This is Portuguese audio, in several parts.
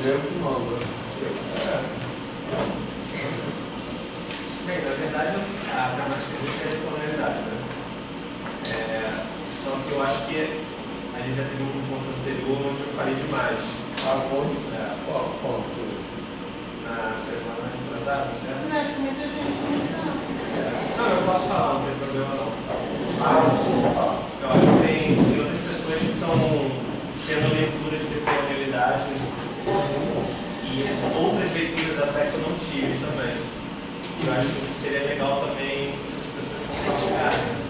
dinheiro que manda. Bem, na verdade, a gramática jurídica é de tonalidade, né? Só que eu acho que a gente já teve um ponto anterior onde eu falei demais. Qual foi? Na semana retrasada, certo? Não, acho que muita gente não sabe. Não, eu posso falar, não tem problema não. Mas, Eu acho que tem outras pessoas que estão tendo leitura de determinabilidade e outras leituras até que eu não tive também. Eu acho que seria legal também essas pessoas compartilharem.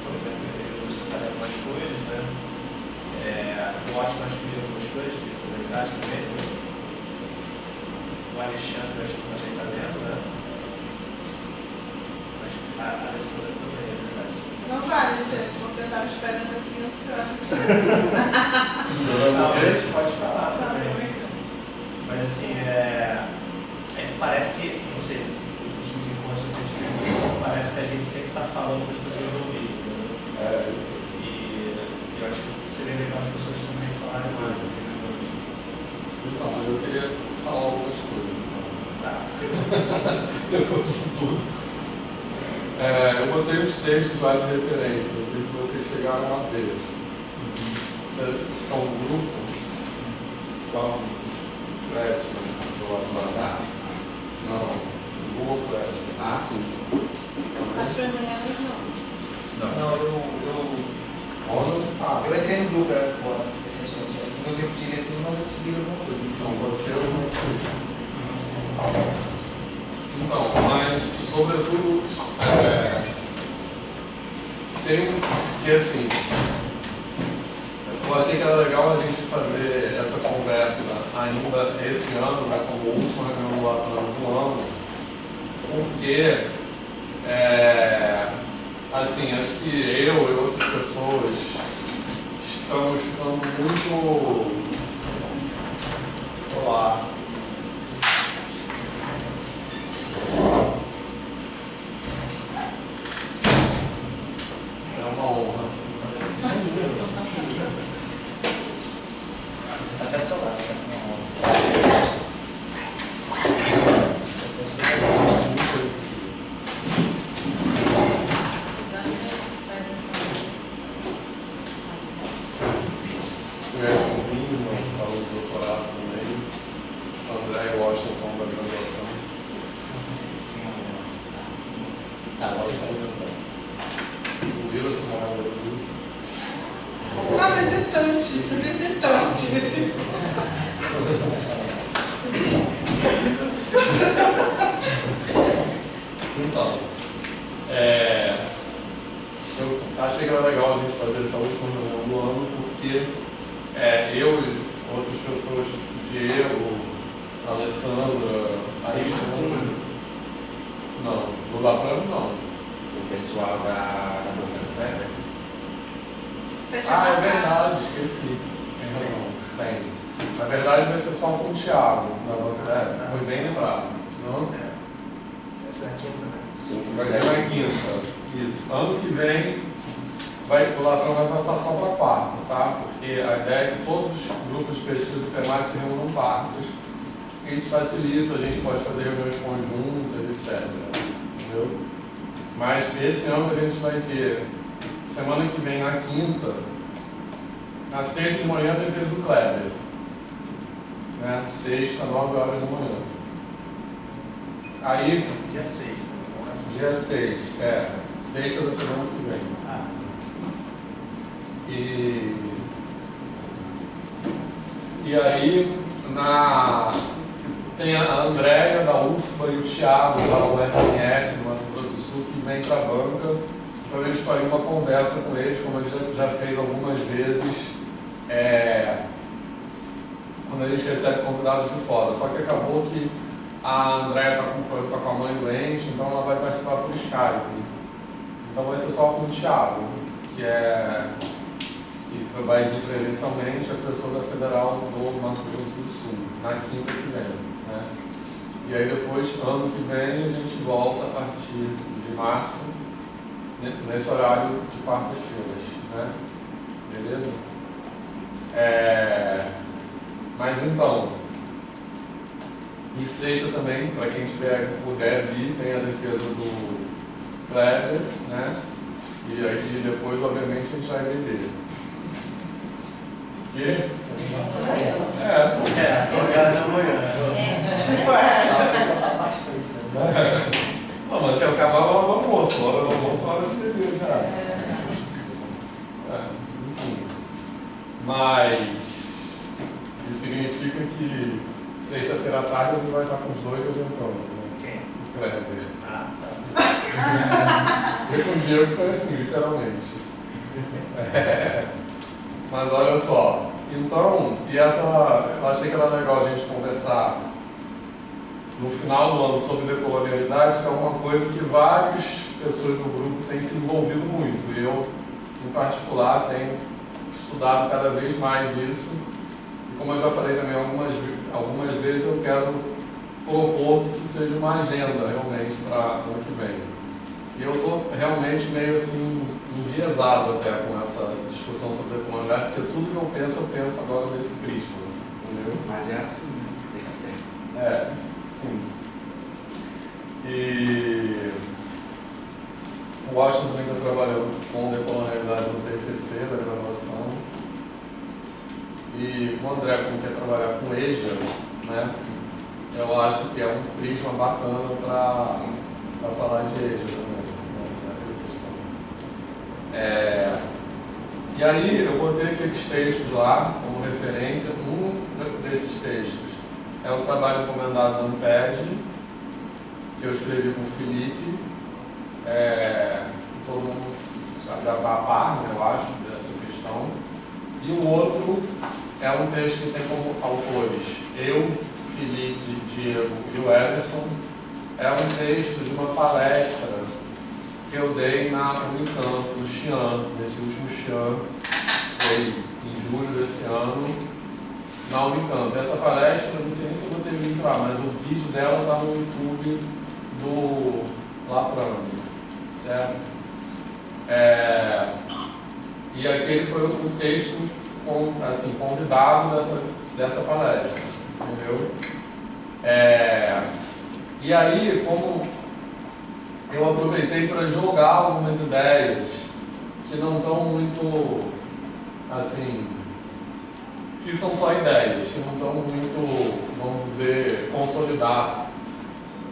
Por exemplo, eu separei algumas coisas, né? Eu acho que nós tivemos algumas coisas de determinabilidade também. O Alexandre, acho que também está lendo, né? Acho que a Alessandra também, é verdade. Não vale, gente, porque eu estava esperando aqui ansiosa. Não, a gente pode falar também. Mas assim, parece que, não sei, os últimos encontros que a gente tem, parece que a gente sempre está falando para as pessoas ouvirem. Né? isso. E eu acho que seria legal as pessoas também falarem mais. Então, mas eu queria falar algumas coisas. Tá. Depois disso tudo. Eu botei uns textos lá de referência, não sei se vocês chegaram a ver. Vocês estão no grupo? Qual? Pressman, do WhatsApp? Não, Google Pressman. Ah, sim. As femininas não. Não, Onde? eu entrei no grupo agora, recentemente. Não deu direito, mas eu consegui alguma coisa. Então, você Então, mas, sobretudo, tem que, assim, eu achei que era legal a gente fazer essa conversa ainda esse ano, né, como última reunião do ano, porque, assim, acho que eu e outras pessoas estamos ficando muito... Olá. É uma honra. Você está até do seu lado, né? Conhece o Vinho, está no doutorado também. André e Washington são da graduação. Você está usando. O Willis tomou uma disso. Ah, visitante, isso é visitante. Então, eu achei que era legal a gente fazer essa última reunião do ano, porque eu e outras pessoas, Diego, Alessandra, Alexandre, não, do Lapram não. O pessoal da Boca do Kleber. Você tinha Ah, é marcado. verdade, esqueci. Tem razão. Tem. Na verdade vai ser só com o Thiago na banca. Foi bem lembrado. Não? Essa é a quinta, né? Sim, Vai ter uma quinta. Isso. Ano que vem o Latrão vai passar só para quarta, tá? Porque a ideia é que todos os grupos de pesquisa do PEMAR se reúnam quartas. Isso facilita, a gente pode fazer reuniões conjuntas, etc. Entendeu? Mas esse ano a gente vai ter, semana que vem, na quinta, na sexta de manhã, a defesa do Kleber. Né? Sexta, 9 horas da manhã. Aí, Dia 6, né? dia 6, sexta da semana que vem. Ah, sim. E aí, tem a Andréia da UFBA e o Thiago da UFMS, do Mato Grosso do Sul, que vem para a banca. Então a gente faria uma conversa com eles, como a gente já fez algumas vezes, quando a gente recebe convidados de fora. Só que acabou que a Andréia está com a mãe doente, então ela vai participar por Skype. Então vai ser só com o Thiago, que vai vir presencialmente a pessoa da Federal do Mato Grosso do Sul, na quinta que vem. Né? E aí depois, ano que vem, a gente volta a partir de março, nesse horário de quartas-feiras. Né? Beleza? Mas então, e sexta também, para quem puder vir, tem a defesa do Kleber, né? E aí depois, obviamente, a gente vai beber. E? Horário da manhã. Não, mas até acabar o almoço, hora do almoço, hora de beber, cara. Enfim. Mas isso significa que sexta-feira à tarde ele vai estar com os dois orientando, né? Quem? O Kleber. Ah, tá. E com o Diego foi assim, literalmente. Mas olha só, então, eu achei que era legal a gente conversar no final do ano sobre decolonialidade, que é uma coisa que várias pessoas do grupo têm se envolvido muito. Eu, em particular, tenho estudado cada vez mais isso. E como eu já falei também algumas vezes, eu quero propor que isso seja uma agenda realmente para o ano que vem. E eu estou realmente meio assim enviesado até com essa discussão sobre decolonialidade, porque tudo que eu penso agora nesse prisma, entendeu? Mas é assim, né? Tem que ser. Sim. E o Washington também está trabalhando com decolonialidade no TCC da graduação. E o André, como quer trabalhar com EJA, né? Eu acho que é um prisma bacana para falar de EJA também. E aí eu botei aqueles textos lá como referência. Um desses textos é o trabalho encomendado da Amped, que eu escrevi com o Felipe. Todo mundo já está a par, né, eu acho, dessa questão. E o outro é um texto que tem como autores eu, Felipe, Diego e o Ederson. É um texto de uma palestra que eu dei na Unicamp, no Xi'an, nesse último Xi'an, foi em julho desse ano, na Unicamp. Essa palestra, não sei nem se eu vou ter link lá, mas o vídeo dela está no YouTube do Laprando, certo? E aquele foi o texto convidado dessa palestra, entendeu? E aí, como eu aproveitei para jogar algumas ideias que não estão muito, assim, que são só ideias, que não estão muito, vamos dizer, consolidadas,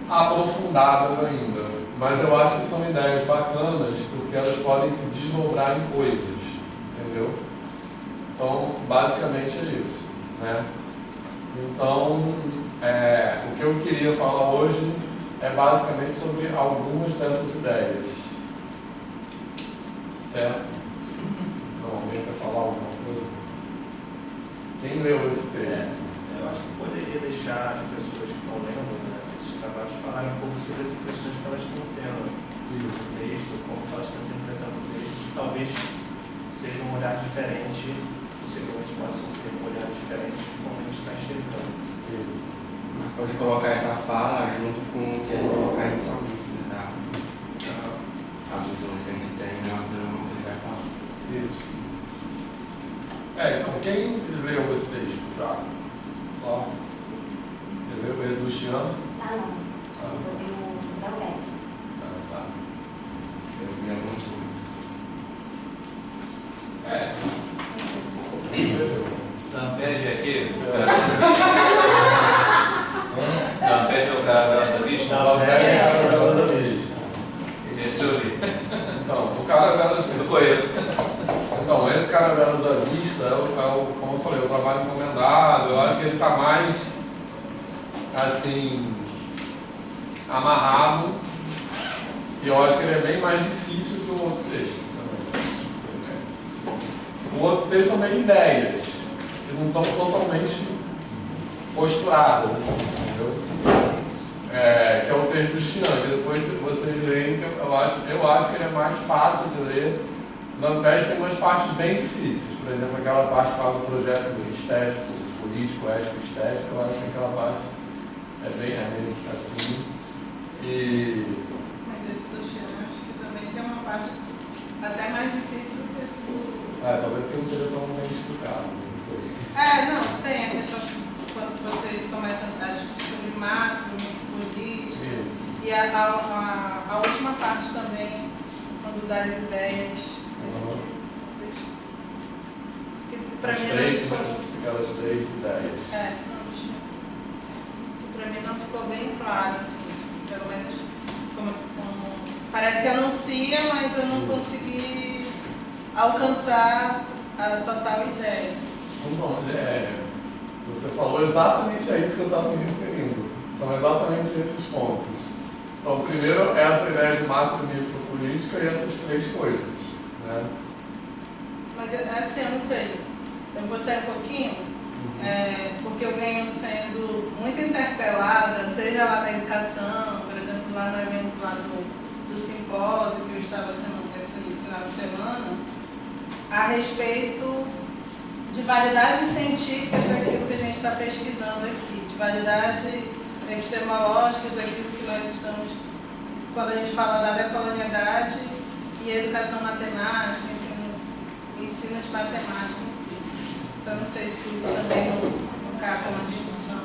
aprofundadas ainda. Mas eu acho que são ideias bacanas, porque elas podem se desdobrar em coisas, entendeu? Então, basicamente é isso, né? Então, o que eu queria falar hoje é basicamente sobre algumas dessas ideias. Certo? Então, alguém quer falar alguma coisa? Quem leu esse texto? Eu acho que poderia deixar as pessoas que estão lendo, né, esses trabalhos falarem um pouco sobre as impressões que elas estão tendo do texto, como elas estão interpretando o texto, que talvez seja um olhar diferente, possivelmente possa ter um olhar diferente de como a gente está enxergando. Isso. Mas pode colocar essa fala junto com o que ele colocar inicialmente, né? As visões que a gente tem em relação ao que ele vai falar. Isso. Então, quem leu esse texto já? Só? Ele leu esse do Xi'an? Ah, não. Eu tenho da UED. Tá. Eu vi alguns Da Amped é aquele? Da Amped é o cara da nossa vista? Esse eu vi. Então, o Caravelas Eu conheço. Então, esse Caravelas à Vista como eu falei, o trabalho encomendado. Eu acho que ele está mais, assim, amarrado. E eu acho que ele é bem mais difícil que o outro texto também. O outro texto são meio ideias, que não estão totalmente posturadas, assim, entendeu? Que é o texto do Xi'an, que depois vocês leem, que eu acho que ele é mais fácil de ler. Na Amped tem umas partes bem difíceis, por exemplo, aquela parte que fala do projeto estético, político, ético, estético, eu acho que aquela parte é meio assim. Mas esse do Xi'an, acho que também tem uma parte até mais difícil do que esse do... Talvez porque eu não esteja tão bem explicado, não sei. Não, tem a questão quando vocês começam a discutir sobre macro, micropolítica. Isso. E a última parte também, quando dá as ideias. Esse aqui. Que para mim não ficou. Aquelas 3 ideias. Que para mim não ficou bem claro, assim. Pelo menos parece que anuncia, mas eu não consegui alcançar a total ideia. Bom, você falou exatamente a isso que eu estava me referindo. São exatamente esses pontos. Então, primeiro, essa ideia de macro e micropolítica e essas 3 coisas. Né? Mas, assim, eu não sei. Eu vou sair um pouquinho, porque eu venho sendo muito interpelada, seja lá na educação, por exemplo, lá no evento lá do simpósio que eu estava esse final de semana, a respeito de validades científicas daquilo que a gente está pesquisando aqui, de validade epistemológicas daquilo que nós estamos, quando a gente fala da decolonialidade e educação matemática, ensino de matemática em si. Então, não sei se também não cabe uma discussão.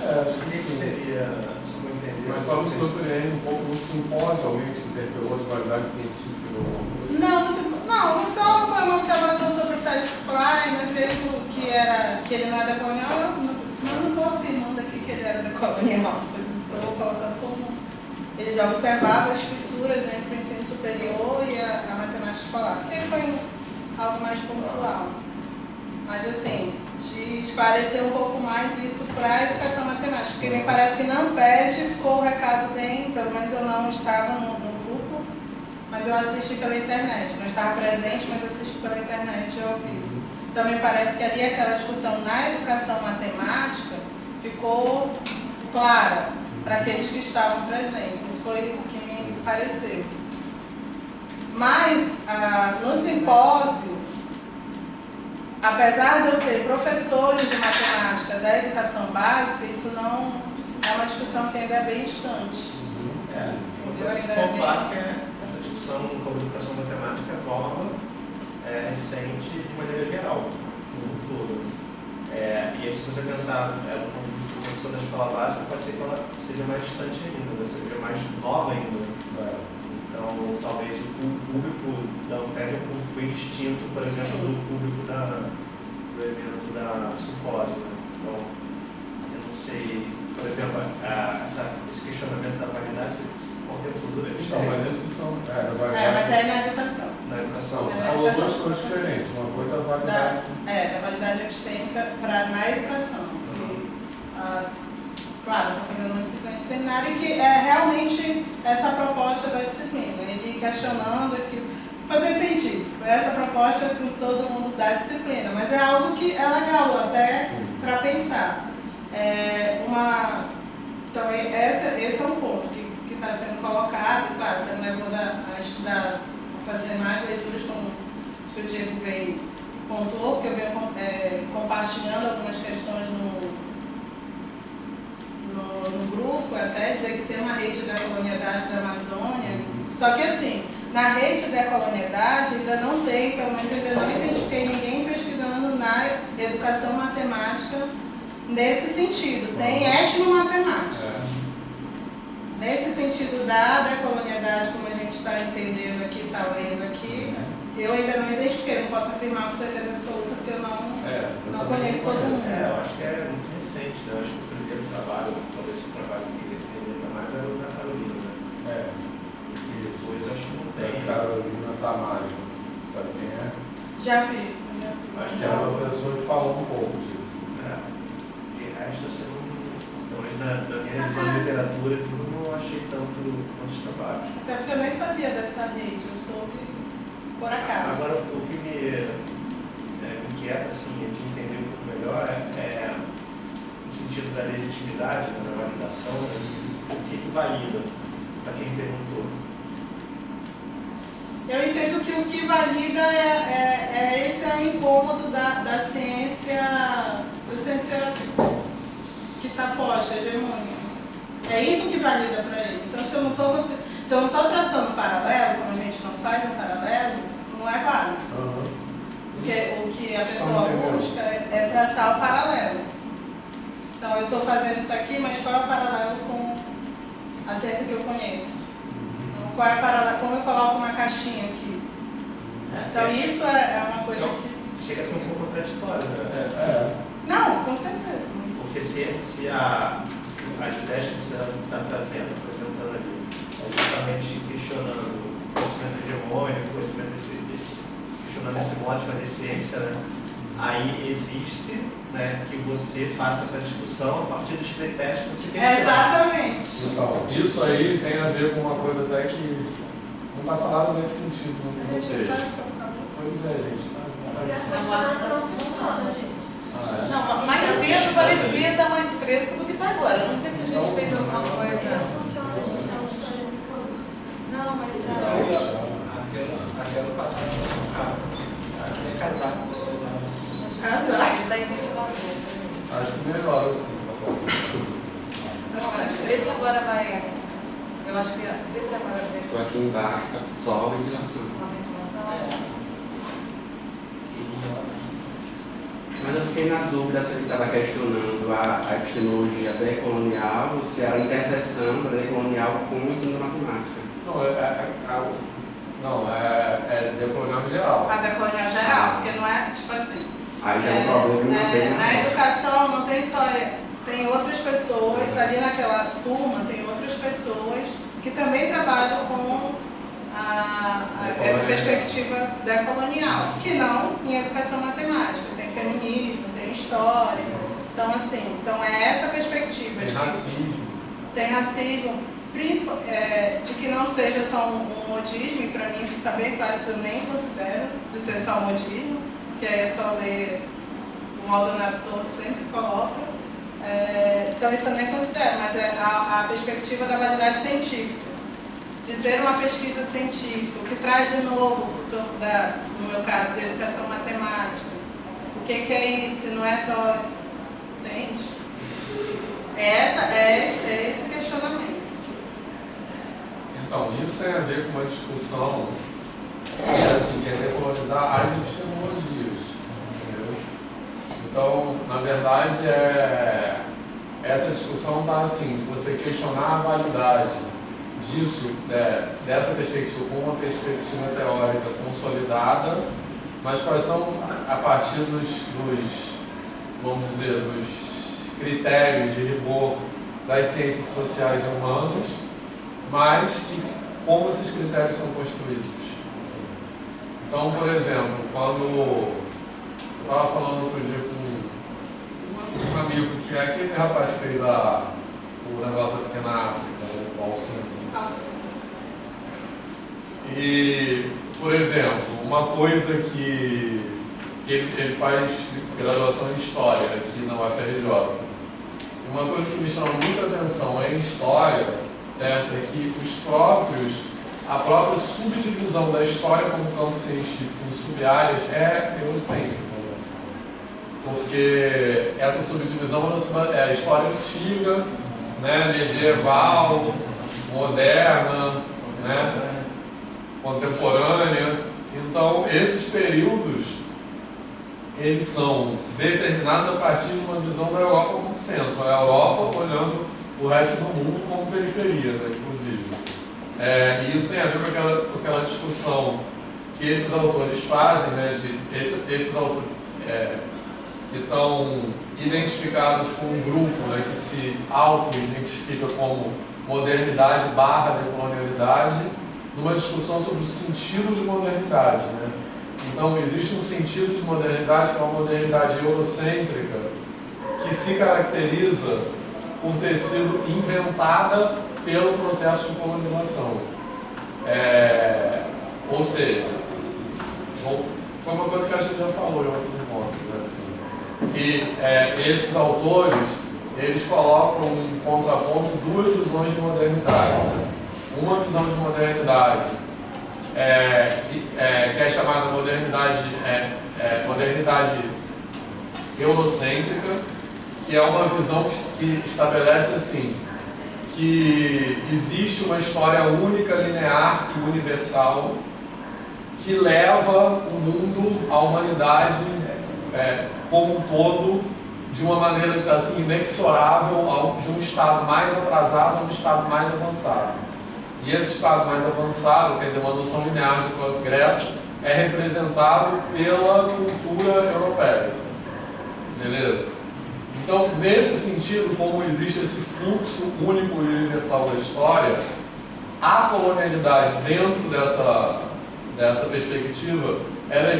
Acho O que que sim. seria, se eu entender? Mas só me surpreende um pouco no simpósio, alguém te interpelou de validade científica ou alguma coisa? Não, só foi uma observação sobre o Felix Klein, mas veio que ele não é decolonial, senão eu não estou afirmando aqui que ele era decolonial, estou colocando como ele já observava as fissuras entre o ensino superior e a matemática escolar, porque foi algo mais pontual. Mas assim, de esclarecer um pouco mais isso para a educação matemática, porque me parece que não pede, ficou o recado bem, pelo menos eu não estava no grupo, mas eu assisti pela internet, não estava presente, mas assisti pela internet ao vivo. Então me parece que ali aquela discussão na educação matemática ficou clara para aqueles que estavam presentes, isso foi o que me pareceu. Mas no simpósio, apesar de eu ter professores de matemática da educação básica, isso não é uma discussão que ainda é bem distante. Você vai se contar que essa discussão com educação matemática nova, recente, de maneira geral, no mundo todo. E aí, se você pensar do ponto de vista do professor da escola básica, pode ser que ela seja mais distante ainda, seja mais nova ainda. Então, talvez o público da Ampere é um público distinto, por exemplo, do público do evento da simpósio. Né? Então, eu não sei, por exemplo, esse questionamento da validade, você contempla tudo isso? Não, mas esses são. Mas é na educação. Na educação. Você falou 2 coisas diferentes. Uma coisa é a validade. Da validade epistêmica na educação. Claro, estou fazendo uma disciplina de seminário que é realmente essa proposta da disciplina. Ele questionando aquilo. Mas eu entendi. Essa proposta para todo mundo da disciplina. Mas é algo que é legal até para pensar. Então, esse é um ponto que está sendo colocado. Claro, está me levando a estudar, a fazer mais leituras, como o Diego veio pontuou, porque eu venho compartilhando algumas questões no grupo, até dizer que tem uma rede de decolonialidade da Amazônia. Só que assim, na rede de decolonialidade ainda não tem, pelo menos eu ainda não identifiquei ninguém pesquisando na educação matemática nesse sentido. Tem etnomatemática. Nesse sentido da decolonialidade, como a gente está entendendo aqui, está lendo aqui, eu ainda não identifiquei, não posso afirmar com certeza absoluta, porque eu não conheço todo mundo. Eu acho que é muito recente, né? Eu acho que o primeiro trabalho, talvez o trabalho que ele remeta mais era o da Carolina, né? Isso, hoje eu acho que não tem. Carolina Tamajo, sabe quem é? Já vi. Acho que é uma pessoa que falou um pouco disso. De resto, assim, na minha revisão de literatura e tudo, não achei tantos trabalhos. Até porque eu nem sabia dessa rede, eu soube por acaso. Agora, o que me inquieta, assim, de entender um pouco melhor é no sentido da legitimidade, da validação, né? O que valida para quem perguntou. Eu entendo que o que valida esse é o incômodo da ciência que está posta, hegemônica. É isso que valida para ele. Então, se eu não estou traçando um paralelo, como a gente não faz um paralelo, não é válido. Porque o que a pessoa busca é traçar o paralelo. Então, eu estou fazendo isso aqui, mas qual é o paralelo com a ciência que eu conheço? Então, qual é o paralelo? Como eu coloco uma caixinha aqui? Então, isso é uma coisa que... Chega a ser um pouco contraditório, né? Não, com certeza. Porque se as ideias que você está trazendo, apresentando ali, é justamente questionando o conhecimento hegemônico, questionando esse modo de fazer ciência, né? Aí exige-se, né, que você faça essa discussão a partir dos critérios que você quer. Exatamente. Então, isso aí tem a ver com uma coisa até que não está falado nesse sentido no texto. Pois é, gente. Não funciona, gente. Não, mais cedo parecia estar mais fresco do que está agora. Não sei se a gente fez alguma coisa. Não funciona, a gente está mostrando nesse campo. Não, mas já. Até ano passado, até casar com a pessoa. Casar. Ele está em ventilador. Acho que melhor assim. Não, esse agora vai. Eu acho que esse agora vai. Estou aqui embaixo, tá só a ventilação. Só ventilação. Mas eu fiquei na dúvida se ele estava questionando a epistemologia decolonial ou se era a interseção da decolonial com o ensino da matemática. É decolonial geral. A decolonial geral, porque não é, tipo assim... Aí já é um problema que não tem na educação não tem só... Tem outras pessoas, ali naquela turma tem outras pessoas que também trabalham com essa perspectiva decolonial, que não em educação matemática. Tem feminismo, tem história. Então, assim, é essa perspectiva. Tem racismo. Tem racismo, de que não seja só um modismo, e para mim isso está bem claro, isso eu nem considero de ser só um modismo, que é só ler o Maldonado sempre coloca. Então isso eu nem considero, mas é a perspectiva da validade científica. De ser uma pesquisa científica, o que traz de novo para o campo no meu caso, da educação matemática. O que é isso? Não é só... Entende? É esse questionamento. Então, isso tem a ver com uma discussão que é decolonizar as epistemologias. Entendeu? Então, na verdade, essa discussão está assim, você questionar a validade disso, dessa perspectiva, com uma perspectiva teórica consolidada, mas quais são, a partir vamos dizer, dos critérios de rigor das ciências sociais e humanas, mas como esses critérios são construídos. Assim. Então, por exemplo, quando eu estava falando outro dia com um amigo, que é aquele rapaz que fez o negócio da Pequena África, o Alcino. E, por exemplo, uma coisa que ele faz graduação em História aqui na UFRJ. Uma coisa que me chama muita atenção em História, certo, é que a própria subdivisão da História como campo científico em sub-áreas é eurocêntrica. Porque essa subdivisão é a história antiga, né, medieval, moderna, né, contemporânea. Então, esses períodos, eles são determinados a partir de uma visão da Europa como centro. A Europa olhando o resto do mundo como periferia, né, inclusive. E isso tem a ver com aquela discussão que esses autores fazem, né, esses autores que estão identificados com um grupo, né, que se auto-identifica como modernidade / decolonialidade, numa discussão sobre o sentido de modernidade, né? Então, existe um sentido de modernidade que é uma modernidade eurocêntrica que se caracteriza por ter sido inventada pelo processo de colonização. Ou seja, foi uma coisa que a gente já falou em outros encontros, né? Assim, que esses autores, eles colocam em contraponto duas visões de modernidade. Uma visão de modernidade que é chamada modernidade eurocêntrica, que é uma visão que estabelece assim, que existe uma história única, linear e universal que leva o mundo, a humanidade, como um todo, de uma maneira assim, inexorável de um estado mais atrasado a um estado mais avançado. E esse estado mais avançado, quer dizer, uma noção linear de progresso, é representado pela cultura europeia. Beleza? Então, nesse sentido, como existe esse fluxo único e universal da história, a colonialidade dentro dessa perspectiva, ela é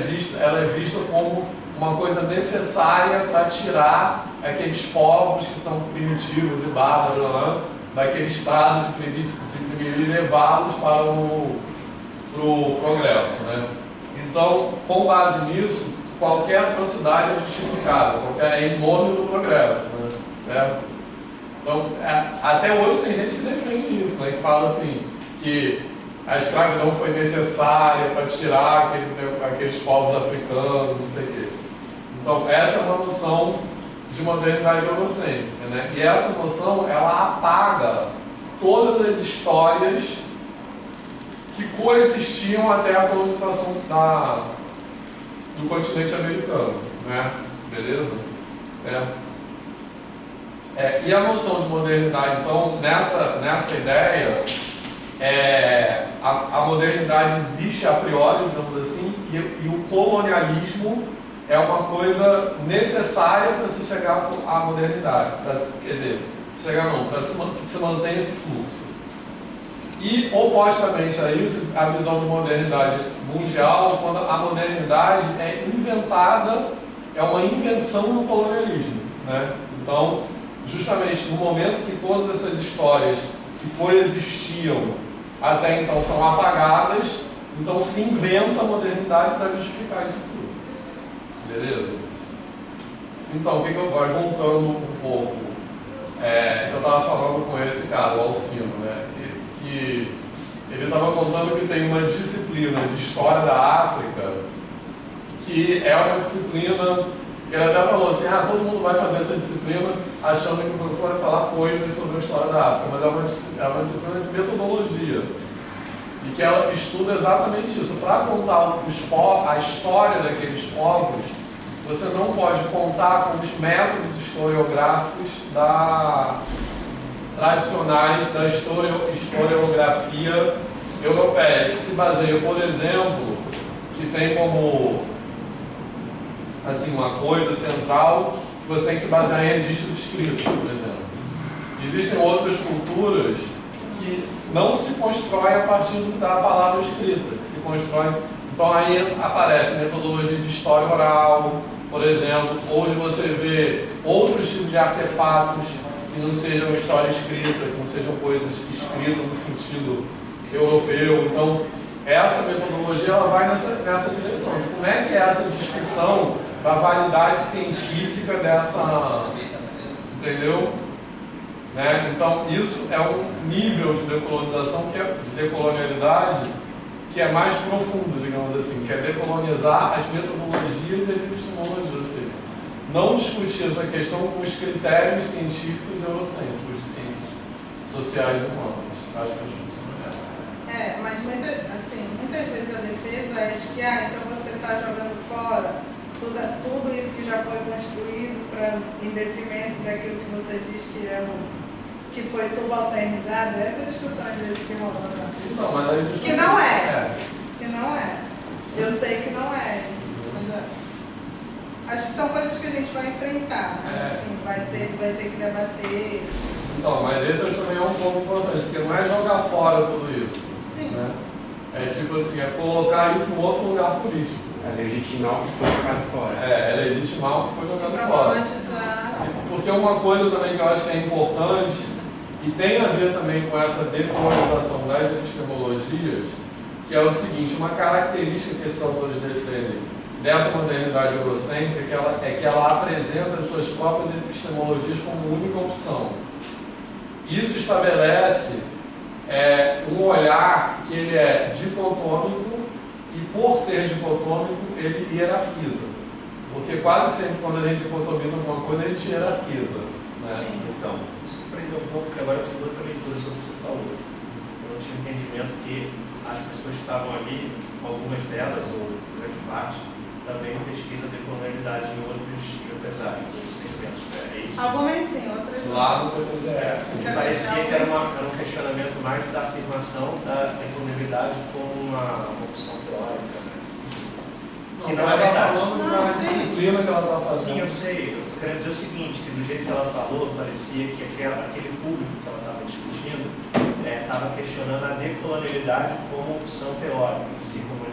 vista como uma coisa necessária para tirar aqueles povos que são primitivos e bárbaros daquele estado de primitivo e levá-los para o progresso, né? Então, com base nisso, qualquer atrocidade é justificada, é em nome do progresso, né? Certo? Então, até hoje tem gente que defende isso, né? Que fala assim, que a escravidão foi necessária para tirar aqueles povos africanos, não sei o quê. Então, essa é uma noção de modernidade eurocêntrica, né? E essa noção, ela apaga todas as histórias que coexistiam até a colonização do continente americano, né? Beleza? Certo? E a noção de modernidade, então, nessa ideia, a modernidade existe a priori, digamos assim, e o colonialismo é uma coisa necessária para se chegar à modernidade, quer dizer, para que se mantenha esse fluxo. E, opostamente a isso, a visão de modernidade mundial, quando a modernidade é inventada, é uma invenção do colonialismo, né? Então, justamente no momento que todas essas histórias que coexistiam até então são apagadas, então se inventa a modernidade para justificar isso tudo. Beleza? Então, o que eu vou voltando um pouco? Eu estava falando com esse cara, o Alcino, né? Que ele estava contando que tem uma disciplina de história da África que é uma disciplina que ele até falou assim, todo mundo vai fazer essa disciplina achando que o professor vai falar coisas sobre a história da África, mas é uma disciplina de metodologia e que ela estuda exatamente isso. Para contar a história daqueles povos, você não pode contar com os métodos historiográficos tradicionais da historiografia europeia, que se baseia, por exemplo, que tem como assim, uma coisa central que você tem que se basear em registros escritos, por exemplo. Existem outras culturas que não se constroem a partir da palavra escrita, que se constroem. Então aí aparece metodologia de história oral, por exemplo, ou de você ver outros tipos de artefatos que não sejam história escrita, que não sejam coisas escritas no sentido europeu. Então, essa metodologia ela vai nessa direção. De como é que é essa discussão da validade científica dessa... Entendeu? Né? Então, isso é um nível de decolonização, de decolonialidade, que é mais profundo, digamos assim, que é decolonizar as metodologias e as epistemologias, ou seja, não discutir essa questão com os critérios científicos eurocêntricos de ciências sociais e humanas. Acho que a discussão é essa. Mas muitas vezes a defesa é de que, então você está jogando fora tudo isso que já foi construído em detrimento daquilo que você diz que foi subalternizado. Essa discussão às vezes que rola. Não, mas a discussão... Que não é. Que não é. Eu sei que não é. Mas acho que são coisas que a gente vai enfrentar. Né? Assim, vai ter que debater. Então, mas esse também é um ponto importante, porque não é jogar fora tudo isso. Sim. Né? É tipo assim, é colocar isso em outro lugar político. É legitimar o que foi jogado fora. É legitimar o que foi jogado fora. Problematizar. Porque uma coisa também que eu acho que é importante, e tem a ver também com essa decolonização das epistemologias, que é o seguinte, uma característica que esses autores defendem dessa modernidade eurocêntrica é que ela apresenta as suas próprias epistemologias como única opção. Isso estabelece um olhar que ele é dicotômico e, por ser dicotômico, ele hierarquiza. Porque quase sempre, quando a gente dicotomiza alguma coisa, a gente hierarquiza. Né? Então, isso prendeu um pouco, porque agora eu tive outra leitura sobre o que você falou. Eu não tinha entendimento que as pessoas que estavam ali, algumas delas, ou grande parte, também pesquisa de colonialidade em outras áreas, outros segmentos. É isso? Algumas sim, outras não. Lá no PTGS. Me parecia que era um questionamento mais da afirmação da colonialidade como uma opção teórica, né? Que não é verdade. Falando da disciplina que ela está fazendo. Sim, eu sei. Eu estou querendo dizer o seguinte, que do jeito que ela falou, parecia que aquele público que ela estava discutindo estava questionando a decolonialidade como opção teórica, assim, como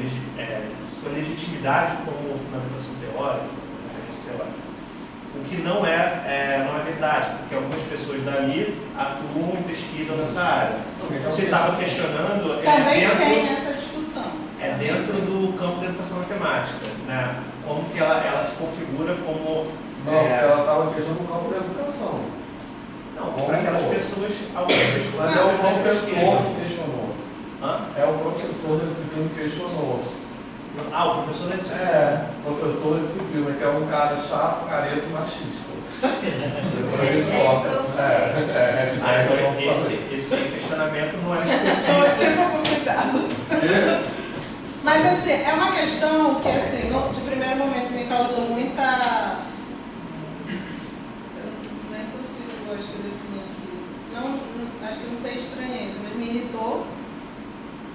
sua legitimidade como fundamentação teórica, referência teórica. O que não é verdade, porque algumas pessoas dali atuam e pesquisam nessa área. Você estava questionando... Também tem essa discussão. É dentro do campo da educação matemática, né? Como que ela se configura como... Não, ela estava questionando o campo da educação. Não, para aquelas pessoas... Mas é o professor que questionou. Hã? É o professor da disciplina que questionou. O professor da disciplina. Professor da disciplina, que é um cara chato, careta e machista. Depois ele coloca assim, Esse questionamento não é Só específico. tipo com cuidado. Mas assim, é uma questão que assim, de primeiro momento me causou muita... Eu nem consigo, acho que definir aqui. Acho que não sei estranheza, mas me irritou.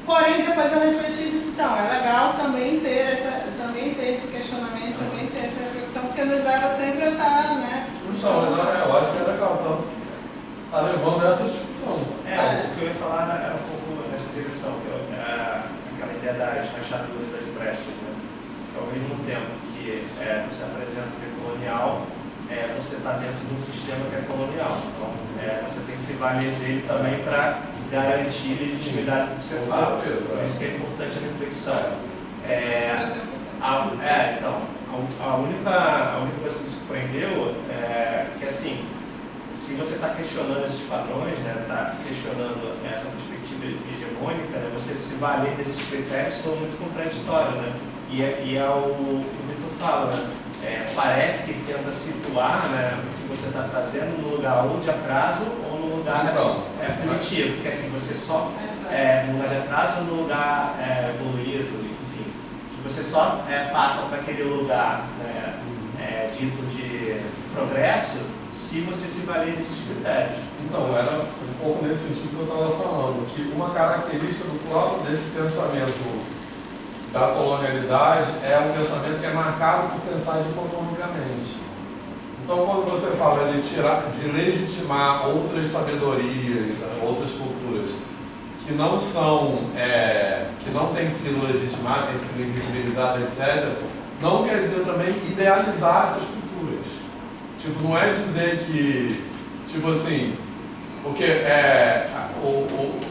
Porém, depois eu refleti e disse, então, é legal também ter esse questionamento, também ter essa reflexão, porque nos leva sempre a estar, né? Então, eu acho que é legal, tanto que está levando essa discussão. O que eu ia falar era um pouco nessa direção, aquela ideia das rachaduras, das brechas, né? Que ao mesmo tempo que você apresenta o que é colonial, você está dentro de um sistema que é colonial. Então, você tem que se valer dele também para garantir legitimidade do que você fala. Por isso que é importante a reflexão. Então, a única coisa que me surpreendeu é que, assim, se você está questionando esses padrões, né, está questionando essa perspectiva hegemônica, né, você se valer desses critérios são muito contraditórios, né? E é o que o Vitor fala, né? Parece que tenta situar, né, o que você está trazendo no lugar ou de atraso ou no lugar primitivo, porque assim, você só no lugar de atraso ou no lugar evoluído, enfim, que você só passa para aquele lugar dito de progresso se você se valer desses critérios. Então, era um pouco nesse sentido que eu estava falando, que uma característica do próprio desse pensamento da colonialidade é um pensamento que é marcado por pensar dicotomicamente. Então, quando você fala de legitimar outras sabedorias, outras culturas que não são, que não têm sido legitimadas, têm sido invisibilizadas, etc., não quer dizer também idealizar essas culturas. Tipo, não é dizer que, tipo assim, porque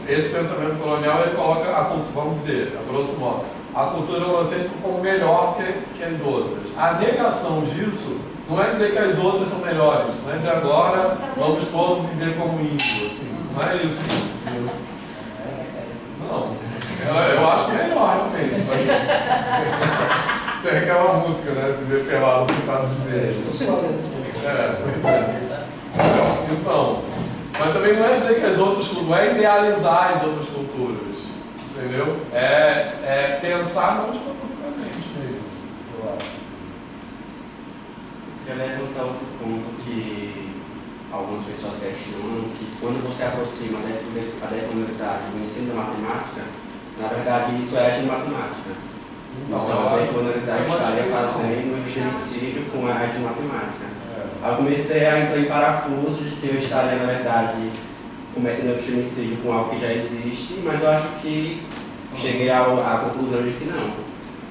esse pensamento colonial ele coloca a cultura, vamos dizer, a grosso modo, a cultura eurocêntrica como melhor que as outras. A negação disso não é dizer que as outras são melhores, não é de agora vamos todos viver como índios, assim, não é isso. Não, eu acho melhor, realmente. Mas... Isso é aquela música, né? Viver pelado, pintado de verde. Pois é. Então, mas também não é dizer que as outras culturas, não é idealizar as outras culturas, entendeu? É pensar não dicotomicamente mesmo, eu acho. Eu queria levantar outro ponto que algumas pessoas questionam, que quando você aproxima a decolonialidade do ensino da matemática, na verdade isso é de matemática. Então a decolonialidade estaria fazendo um genocídio com a de matemática. Eu comecei a entrar em parafuso de que eu estaria, na verdade, cometendo feminicídio com algo que já existe, mas eu acho que cheguei à conclusão de que não.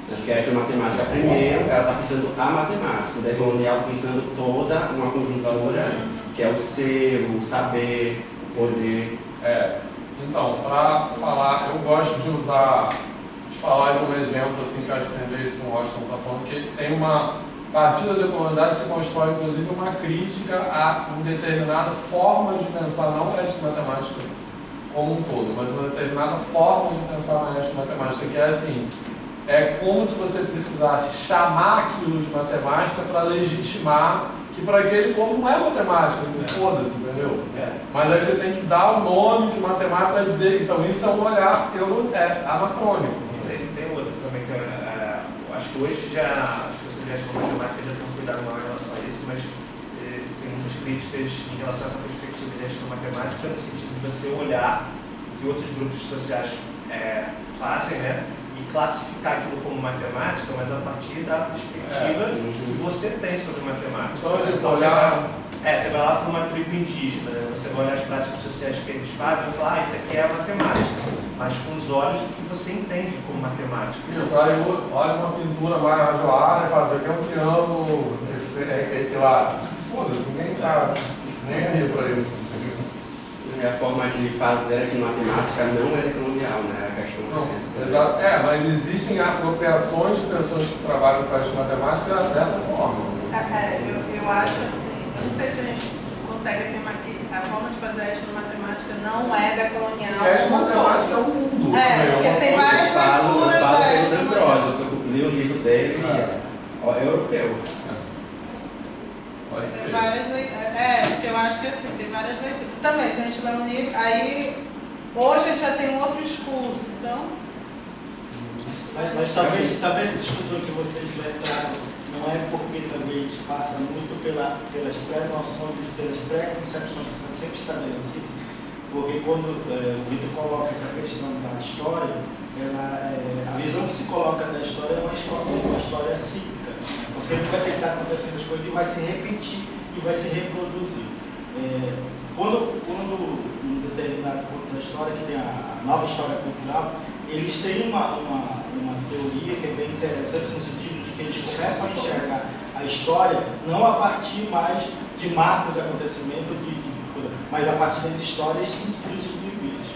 Porque a matemática, primeiro, ela está pensando a matemática, o decolonial pensando toda uma conjuntura, que é o ser, o saber, o poder. Então, para falar, eu gosto de falar como exemplo, assim, que acho que tem a ver isso com o Washington está falando, que tem uma... A partir da decolonialidade se constrói, inclusive, uma crítica a uma determinada forma de pensar, não a ética matemática como um todo, mas uma determinada forma de pensar na ética matemática, que é assim, é como se você precisasse chamar aquilo de matemática para legitimar que para aquele povo não é matemática, foda-se, entendeu? Mas aí você tem que dar o nome de matemática para dizer, então isso é um olhar anacrônico. Tem outro também que eu acho que hoje já as pessoas já estão matemática já têm um cuidado maior em relação a isso, mas tem muitas críticas em relação a essa perspectiva de gestão matemática, no sentido de você olhar o que outros grupos sociais fazem, né? E classificar aquilo como matemática, mas a partir da perspectiva que você tem sobre matemática. Então, olhar... você vai lá para uma tribo indígena, né? Você vai olhar as práticas sociais que eles fazem e falar, isso aqui é matemática, mas com os olhos do que você entende como matemática. Isso, aí olha uma pintura mais radioar e faz aqui é um triângulo equilátero. Foda-se, ninguém tá nem aí para isso. A forma de fazer aqui na matemática não é colonial, né? A questão Exato. Mas existem apropriações de pessoas que trabalham com a matemática dessa forma. Eu acho assim, eu não sei se a gente consegue afirmar que a forma de fazer a etnomatemática não é decolonial. A etnomatemática é um mundo. Porque tem várias leituras da etnomatemática. Eu li o livro dele é europeu. Pode ser. Porque eu acho que assim, tem várias leituras. Também, se a gente lê um livro, aí hoje a gente já tem um outro discurso, então. Mas talvez essa discussão que vocês levaram não é porque também a gente passa muito pelas pré-noções, pelas pré-concepções que são sempre estabelecidas, porque quando o Vitor coloca essa questão da história, a visão que se coloca da história é uma história cíclica. Você vai tentar acontecendo as coisas e vai se repetir e vai se reproduzir. Quando um determinado ponto da história, que tem a nova história cultural, eles têm uma teoria que é bem interessante no sentido de que eles começam a enxergar a história não a partir mais de marcos de acontecimento, mas a partir das histórias subdivididas.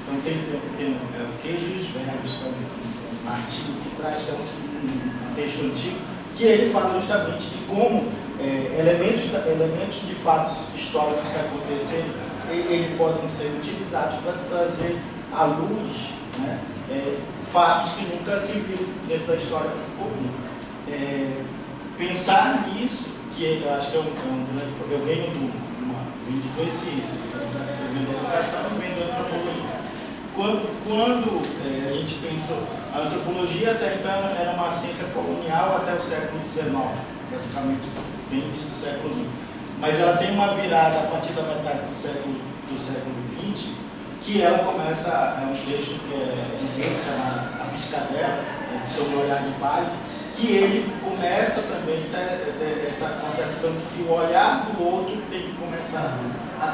Então tem o Queijo e os Verbos, que é um artigo que traz um texto antigo, que ele fala justamente de como elementos de fatos históricos que aconteceram, eles podem ser utilizados para trazer à luz, né, fatos que nunca se viram dentro da história comum. Pensar nisso, que eu acho que é um grande... Eu venho de duas ciências, eu venho da educação e venho da antropologia. Quando a gente pensou, a antropologia até então era uma ciência colonial até o século XIX, praticamente bem início do século XX. Mas ela tem uma virada a partir da metade do século XX, que ela começa, um texto que ninguém chama A Piscadela, sobre o olhar de Palio, que ele começa também a ter essa concepção de que o olhar do outro tem que começar a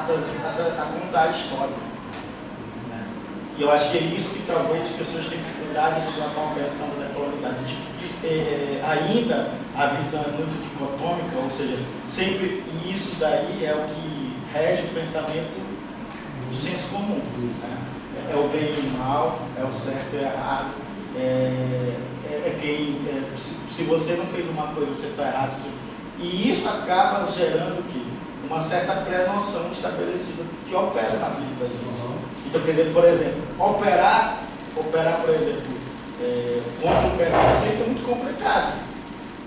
contar a história. E eu acho que é isso que talvez as pessoas têm dificuldade com a compreensão da colonialidade, de que ainda a visão é muito dicotômica, ou seja, sempre, e isso daí é o que rege o pensamento do senso comum. Né? É o bem e o mal, é o certo e o errado, se você não fez uma coisa, você está errado. E isso acaba gerando o quê? Uma certa pré-noção estabelecida que opera na vida da gente. Então, quer dizer, por exemplo, operar por exemplo, contra o preconceito é muito complicado.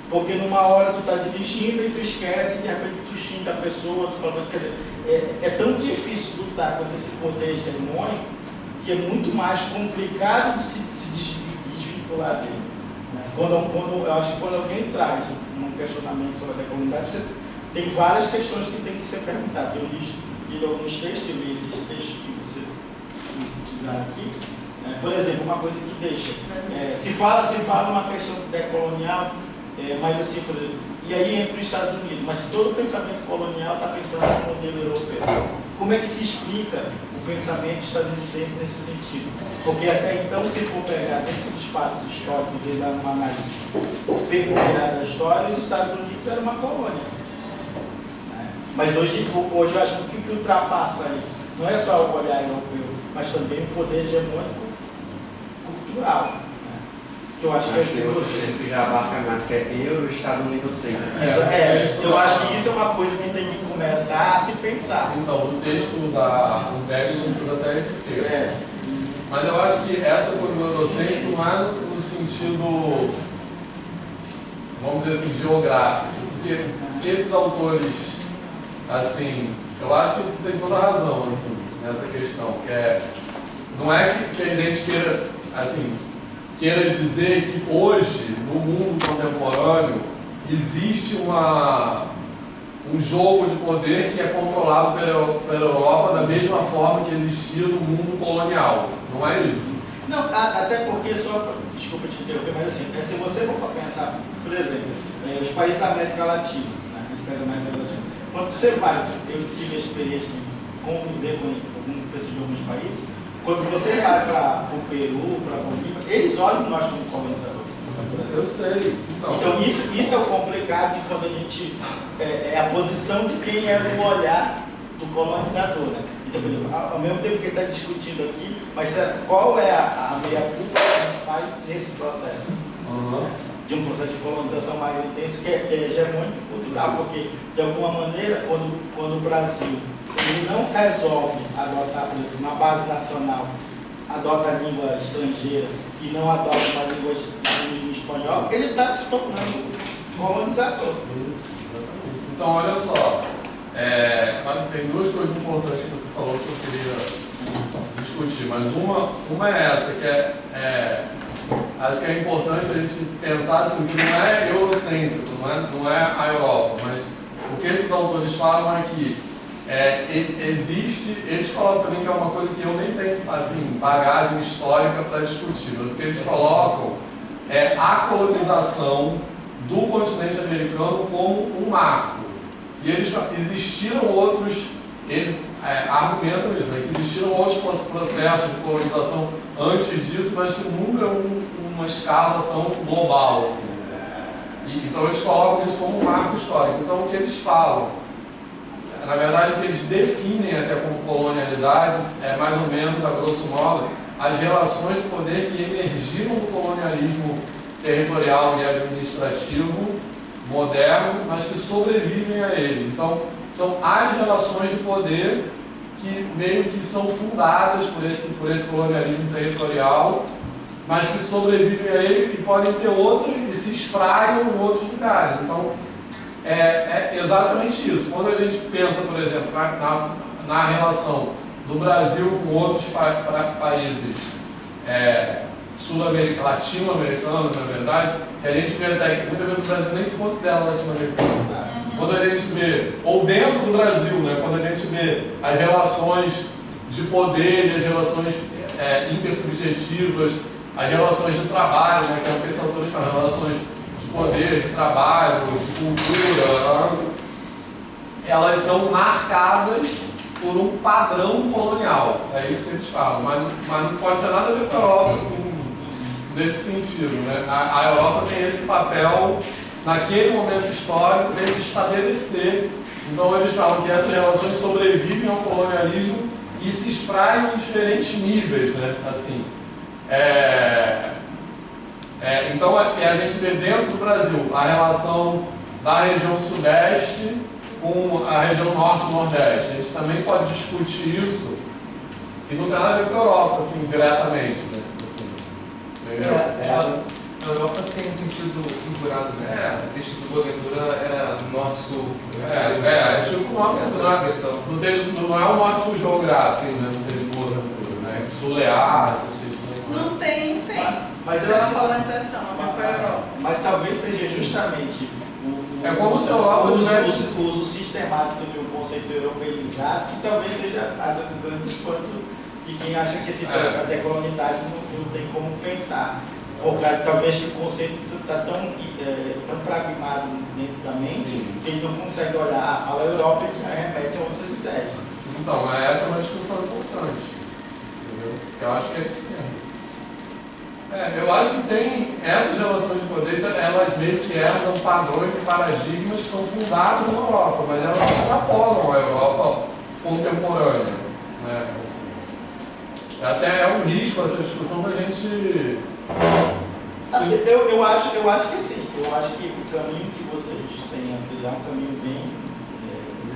Porque numa hora tu está dirigindo e tu esquece, e de repente tu xinga a pessoa, tu fala, quer dizer, é tão difícil lutar contra esse poder hegemônico que é muito mais complicado de se desvincular dele. Eu acho que quando alguém traz um questionamento sobre a comunidade, você tem várias questões que tem que ser perguntadas. Eu li alguns textos, eu li esses textos que vocês utilizaram aqui. Por exemplo, uma coisa que deixa. Se fala uma questão decolonial, mas assim, por exemplo, e aí entra os Estados Unidos, mas todo o pensamento colonial está pensando no modelo europeu. Como é que se explica o pensamento estadunidense nesse sentido? Porque até então, se for pegar dentro dos fatos históricos e dar uma análise peculiar da história, os Estados Unidos eram uma colônia. Mas hoje eu acho que o que ultrapassa isso não é só o olhar europeu, mas também o poder hegemônico cultural. Eu acho que já abarca mais, que é euro-estadunidense. Eu acho que isso é uma coisa que tem que começar a se pensar. Então, o texto da UDEG ajuda até esse texto. Mas eu acho que essa coisa do eurocêntrico não é no sentido, vamos dizer assim, geográfico. Porque esses autores, assim, eu acho que você tem toda a razão, assim, nessa questão, que não é que a gente queira, assim, queira dizer que hoje, no mundo contemporâneo, existe um jogo de poder que é controlado pela Europa da mesma forma que existia no mundo colonial. Não é isso? Não, até porque, desculpa te interromper, mas assim, se você for para pensar, por exemplo, os países da América Latina, né, quando você vai, eu tive a experiência de conviver com pessoas de alguns países, quando você vai para o Peru, para a Bolívia, eles olham nós como colonizadores. Eu sei. Então isso é o complicado de quando a gente é a posição de quem é o olhar do colonizador, né? Então, por exemplo, ao mesmo tempo que ele está discutindo aqui, mas qual é a meia-culpa que a gente faz nesse processo? De um processo de colonização mais intenso, que é hegemônico e cultural, porque, de alguma maneira, quando o Brasil ele não resolve adotar, por exemplo, uma base nacional, adota a língua estrangeira e não adota uma língua espanhola, ele está se tornando colonizador. Isso, exatamente. Então, olha só, tem duas coisas importantes que você falou que eu queria discutir, mas uma é essa, que acho que é importante a gente pensar assim, que não é eurocêntrico, não é a Europa, mas o que esses autores falam é que eles colocam também que é uma coisa que eu nem tenho assim, bagagem histórica para discutir, mas o que eles colocam é a colonização do continente americano como um marco. E existiram outros, eles argumentam isso, né, que existiram outros processos de colonização antes disso, mas que nunca uma escala tão global assim. Então eles colocam isso como um marco histórico. Então o que eles falam, na verdade o que eles definem até como colonialidades é mais ou menos, a grosso modo, as relações de poder que emergiram do colonialismo territorial e administrativo moderno, mas que sobrevivem a ele. Então, são as relações de poder que meio que são fundadas por esse colonialismo territorial, mas que sobrevivem a ele e podem ter outro e se espraiam em outros lugares. Então, é exatamente isso. Quando a gente pensa, por exemplo, na relação do Brasil com outros países latino-americanos, na verdade, que a gente vê até que muitas vezes o Brasil nem se considera latino-americano. Quando a gente vê, ou dentro do Brasil, né, quando a gente vê as relações de poder e as relações intersubjetivas, as relações de trabalho, né, que é o que esses autores falam, relações de poder, de trabalho, de cultura, elas são marcadas por um padrão colonial. É isso que eles falam, mas não pode ter nada a ver com a Europa, assim, nesse sentido, né? A Europa tem esse papel, naquele momento histórico, de estabelecer. Então eles falam que essas relações sobrevivem ao colonialismo e se espraiam em diferentes níveis, né? Assim, então a gente vê dentro do Brasil a relação da região sudeste com a região norte e nordeste. A gente também pode discutir isso e não tem nada a ver com a Europa, assim, diretamente, né? A Europa tem um sentido figurado, né? O texto do Boaventura era norte-sul. Tipo norte-sul. Não é o norte-sul geográfico, assim, né? Não tem Boaventura, né? Sul-Lear, não tem. Mas é uma colonização, é uma Europa. Mas talvez seja justamente é como se a Europa tivesse o uso sistemático de um conceito europeizado, que talvez seja o grande espanto de quem acha que a decolonidade não tem como pensar. Porque talvez que o conceito está tão pragmado dentro da mente que ele não consegue olhar a Europa e já remete a outras ideias. Então, essa é uma discussão importante. Entendeu? Eu acho que é isso mesmo. Eu acho que tem essas relações de poder, elas meio que herdam padrões e paradigmas que são fundados na Europa, mas elas extrapolam a Europa contemporânea. Né? Assim, até é um risco essa discussão para a gente. Eu acho que sim. Eu acho que o caminho que vocês têm a trilhar é um caminho bem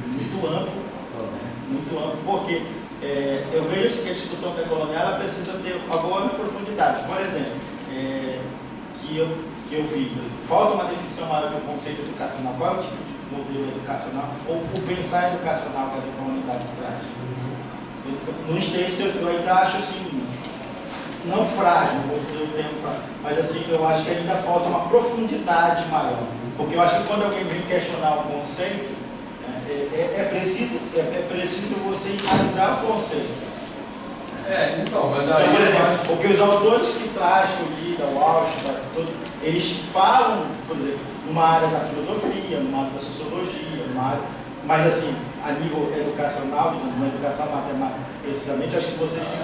muito amplo. Muito amplo, porque eu vejo que a discussão decolonial ela precisa ter alguma profundidade. Por exemplo, que eu vi, falta uma definição maior do conceito educacional. Qual é o tipo de modelo educacional? Ou o pensar educacional que a decolonialidade traz? Nos textos eu ainda acho assim, não frágil, não vou dizer o termo frágil, mas assim, eu acho que ainda falta uma profundidade maior. Porque eu acho que quando alguém vem questionar o conceito, é preciso você analisar o conceito. Então, mas Então, aí por eu exemplo, acho- porque os autores que traz, o Lida, o Auschwitz, eles falam, por exemplo, numa área da filosofia, numa área da sociologia, numa área, mas assim, a nível educacional, numa educação matemática, precisamente, acho que vocês têm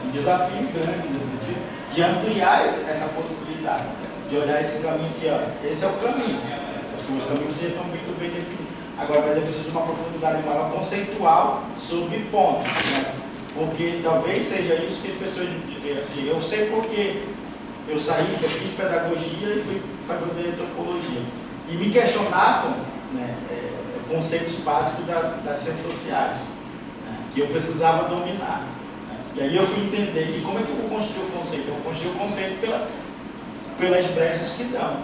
um desafio grande nesse sentido, de ampliar essa possibilidade, de olhar esse caminho aqui, ó, esse é o caminho. Acho que os caminhos estão muito bem definidos. Agora, mas é preciso uma profundidade maior conceitual sobre pontos, né? Porque talvez seja isso que as pessoas dizem assim, eu sei porque eu saí, eu fiz pedagogia e fui fazer antropologia. E me questionavam, né, conceitos básicos das ciências sociais, né, que eu precisava dominar. Né? E aí eu fui entender que como é que eu vou construir o conceito? Eu vou construir o conceito pelas brechas que dão.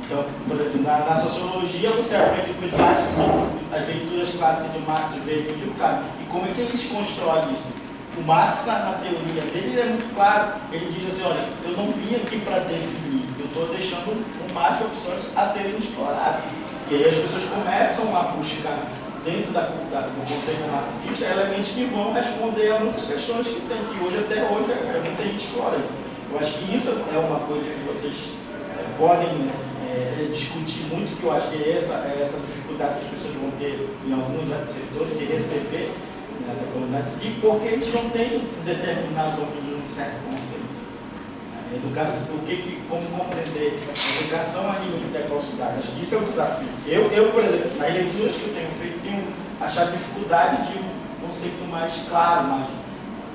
Então, por exemplo, na sociologia você aprende que os básicos são as leituras clássicas de Marx, Weber e Durkheim. E como é que eles constroem isso? O Marx, na teoria dele, ele é muito claro. Ele diz assim, olha, eu não vim aqui para definir, eu estou deixando um mar de opções a serem exploradas. E aí as pessoas começam a buscar, dentro do conceito marxista, elementos que vão responder a muitas questões que tem, que hoje, até hoje, muita gente explora. Eu acho que isso é uma coisa que vocês podem, né, discutir muito, que eu acho que é essa dificuldade que as pessoas vão ter em alguns setores de receber, né, da comunidade, porque eles não têm um determinado domínio de um certo conceito. Educação, como compreender a educação a nível de precocidade? Acho que isso é o desafio. Eu, por exemplo, nas leituras que eu tenho feito, tenho achado dificuldade de um conceito mais claro, mas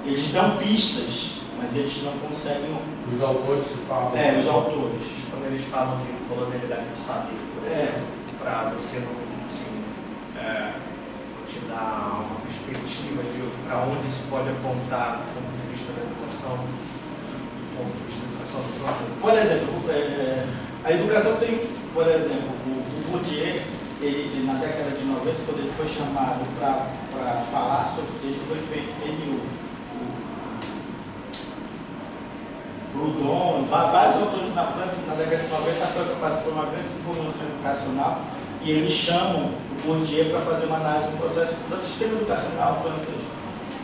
eles dão pistas, mas eles não conseguem. Os autores que falam. Os autores. Quando eles falam de colonialidade do saber, por exemplo, para você não, assim, te dar uma perspectiva de para onde isso pode apontar do ponto de vista da educação, do ponto de vista da educação do próprio. Por exemplo, a educação tem, por exemplo, o Bourdieu, ele, na década de 90, quando ele foi chamado para falar sobre ele, foi feito, Proudhon, vários autores na França, na década de 90, a França participou de uma grande revolução educacional e eles chamam o Bourdieu para fazer uma análise do processo do sistema educacional francês.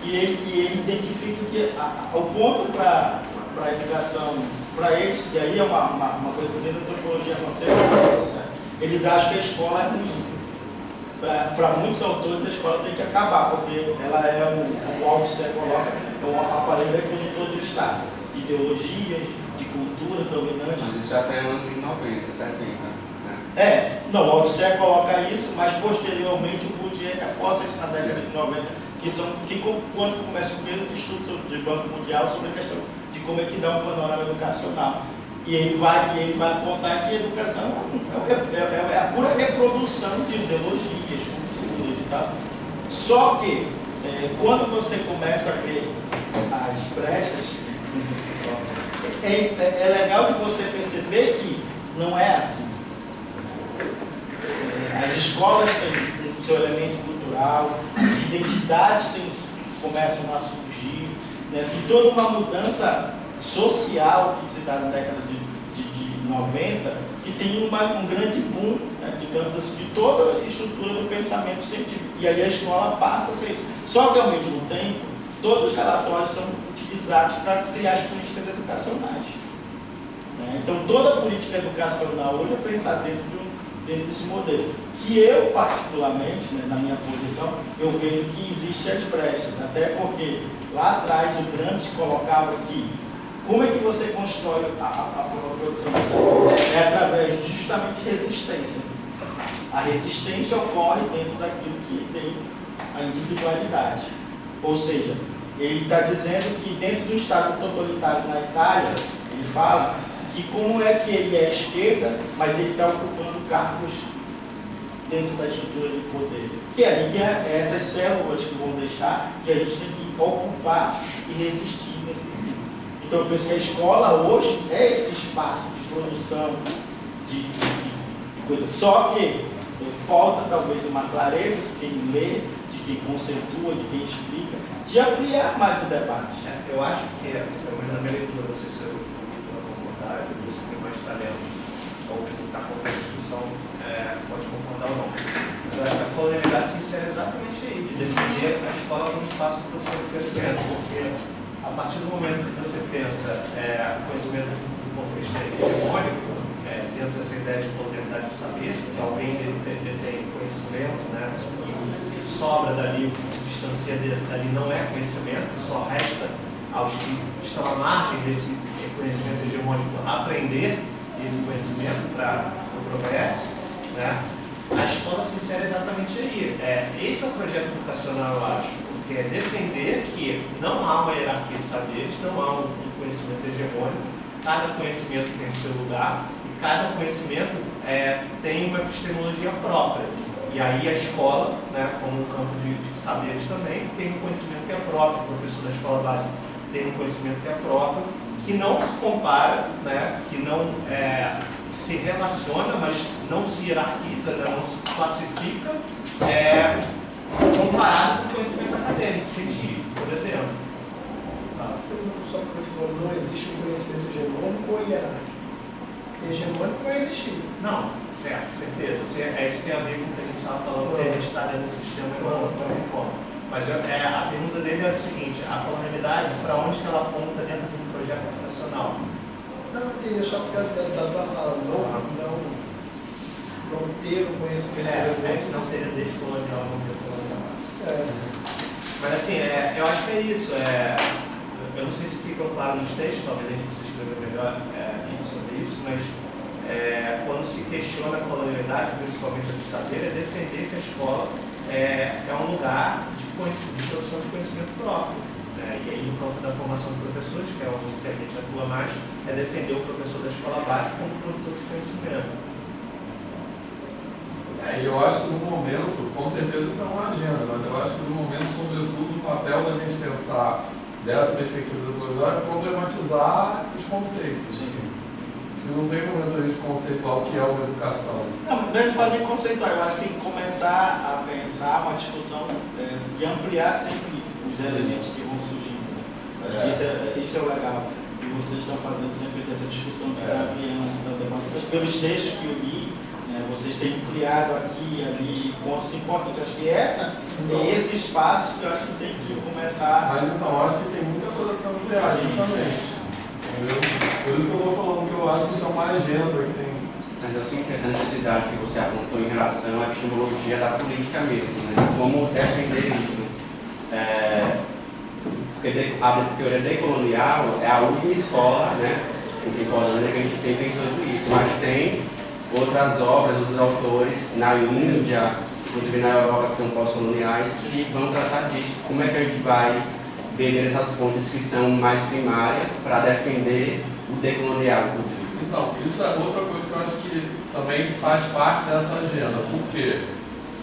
E ele identifica que o ponto para a educação, para eles, e aí é uma coisa que dentro da antropologia francesa, eles acham que a escola é ruim. Para muitos autores, a escola tem que acabar, porque ela é o Althusser coloca, é um aparelho reprodutor do Estado. Ideologias, de cultura dominante. Mas isso já está nos anos 90, 70. Né? Não, o Althusser coloca isso, mas posteriormente o Bourdieu reforça isso na década de 90, quando começa o primeiro estudo de Banco Mundial sobre a questão de como é que dá um panorama educacional. E ele vai apontar que a educação é a pura reprodução de ideologias, culturas e tal. Só que, quando você começa a ver as brechas, é legal de você perceber que não é assim. As escolas têm o seu elemento cultural, as identidades começam a surgir, né? E toda uma mudança social que se dá na década de 90, que tem um grande boom, né, digamos assim, de toda a estrutura do pensamento científico. E aí a escola passa a ser isso. Só que, ao mesmo tempo, todos os relatórios são utilizados para criar as políticas educacionais. Né? Então, toda a política educacional hoje é pensar dentro desse modelo. Que eu, particularmente, né, na minha posição, eu vejo que existem as brechas. Até porque, lá atrás, o Gramsci colocava que como é que você constrói a produção? É através de justamente resistência. A resistência ocorre dentro daquilo que tem a individualidade. Ou seja, ele está dizendo que dentro do Estado totalitário na Itália, ele fala que como é que ele é esquerda, mas ele está ocupando cargos dentro da estrutura de poder. Que ali tem essas células que vão deixar, que a gente tem que ocupar e resistir nesse nível. Então eu penso que a escola hoje é esse espaço de produção de coisas. Só que falta talvez uma clareza de quem lê, de quem conceitua, de quem explica, de ampliar mais o debate. Eu acho que, pelo menos na minha leitura, não sei se eu estou na concordar, você tem mais talento, ou que está com a discussão, pode concordar ou não. Mas eu acho que a colonialidade se insere exatamente aí, de defender a escola como espaço de produção de conhecimento, porque a partir do momento que você pensa conhecimento do ponto de vista hegemônico, dentro dessa ideia de colonialidade do saber, que alguém detém conhecimento, né, e o que sobra dali, o que se distancia dali não é conhecimento, só resta aos que estão à margem desse conhecimento hegemônico aprender esse conhecimento para o progresso, né? A escola se insere exatamente aí. Esse é o projeto educacional, eu acho, porque é defender que não há uma hierarquia de saberes, não há um conhecimento hegemônico, cada conhecimento tem o seu lugar e cada conhecimento tem uma epistemologia própria. E aí a escola, né, como um campo de saberes também, tem um conhecimento que é próprio, o professor da escola básica tem um conhecimento que é próprio, que não se compara, né, que não se relaciona, mas não se hierarquiza, né, não se classifica, comparado com o conhecimento acadêmico, científico, por exemplo. Só porque você falou, não existe um conhecimento hegemônico ou hierárquico. Porque hegemônico vai existir. Não, certo, certeza. Isso tem a ver com o que a gente estava falando, que a gente está dentro do sistema econômico. Mas a pergunta dele é o seguinte: a colonialidade, para onde que ela aponta dentro de um projeto educacional? Não, entendi, só porque da tua fala, não ter o conhecimento. Senão seria descolonial, não ter colonial. Mas assim, eu acho que é isso. Eu não sei se ficou claro nos textos, talvez a gente precise escrever melhor sobre isso, mas quando se questiona a colonialidade, principalmente a de saber, é defender que a escola é um lugar de produção de conhecimento próprio. E aí, no campo da formação de professores, que é onde a gente atua mais, é defender o professor da escola básica como produtor de conhecimento. E eu acho que no momento, com certeza isso é uma agenda, mas eu acho que no momento, sobretudo, o papel da gente pensar dessa perspectiva do colonial é problematizar os conceitos. Acho que não tem momento a gente conceituar o que é uma educação. Não, não é fazer conceituar, eu acho que tem que começar a pensar uma discussão de ampliar sempre os elementos que vão surgindo. Né? Acho que isso é o legal que vocês estão fazendo sempre dessa discussão de ampliança da demanda. Pelos textos que eu li, vocês têm ampliado aqui e ali pontos importantes. Acho que esse espaço que eu acho que tem que começar. Mas então, acho que tem muita coisa para ampliar, justamente. Entendeu? Por isso que eu estou falando que eu acho que isso é uma agenda que tem. Mas eu sinto essa necessidade que você apontou em relação à epistemologia da política mesmo, né? Como defender isso. Porque a teoria decolonial é a última escola, né, contemporânea que a gente tem pensando isso, mas tem outras obras, outros autores na Índia, inclusive na Europa, que são pós-coloniais, que vão tratar disso. Como é que a gente vai beber essas fontes que são mais primárias para defender o decolonial, inclusive? Então, isso é outra coisa que eu acho que também faz parte dessa agenda. Por quê?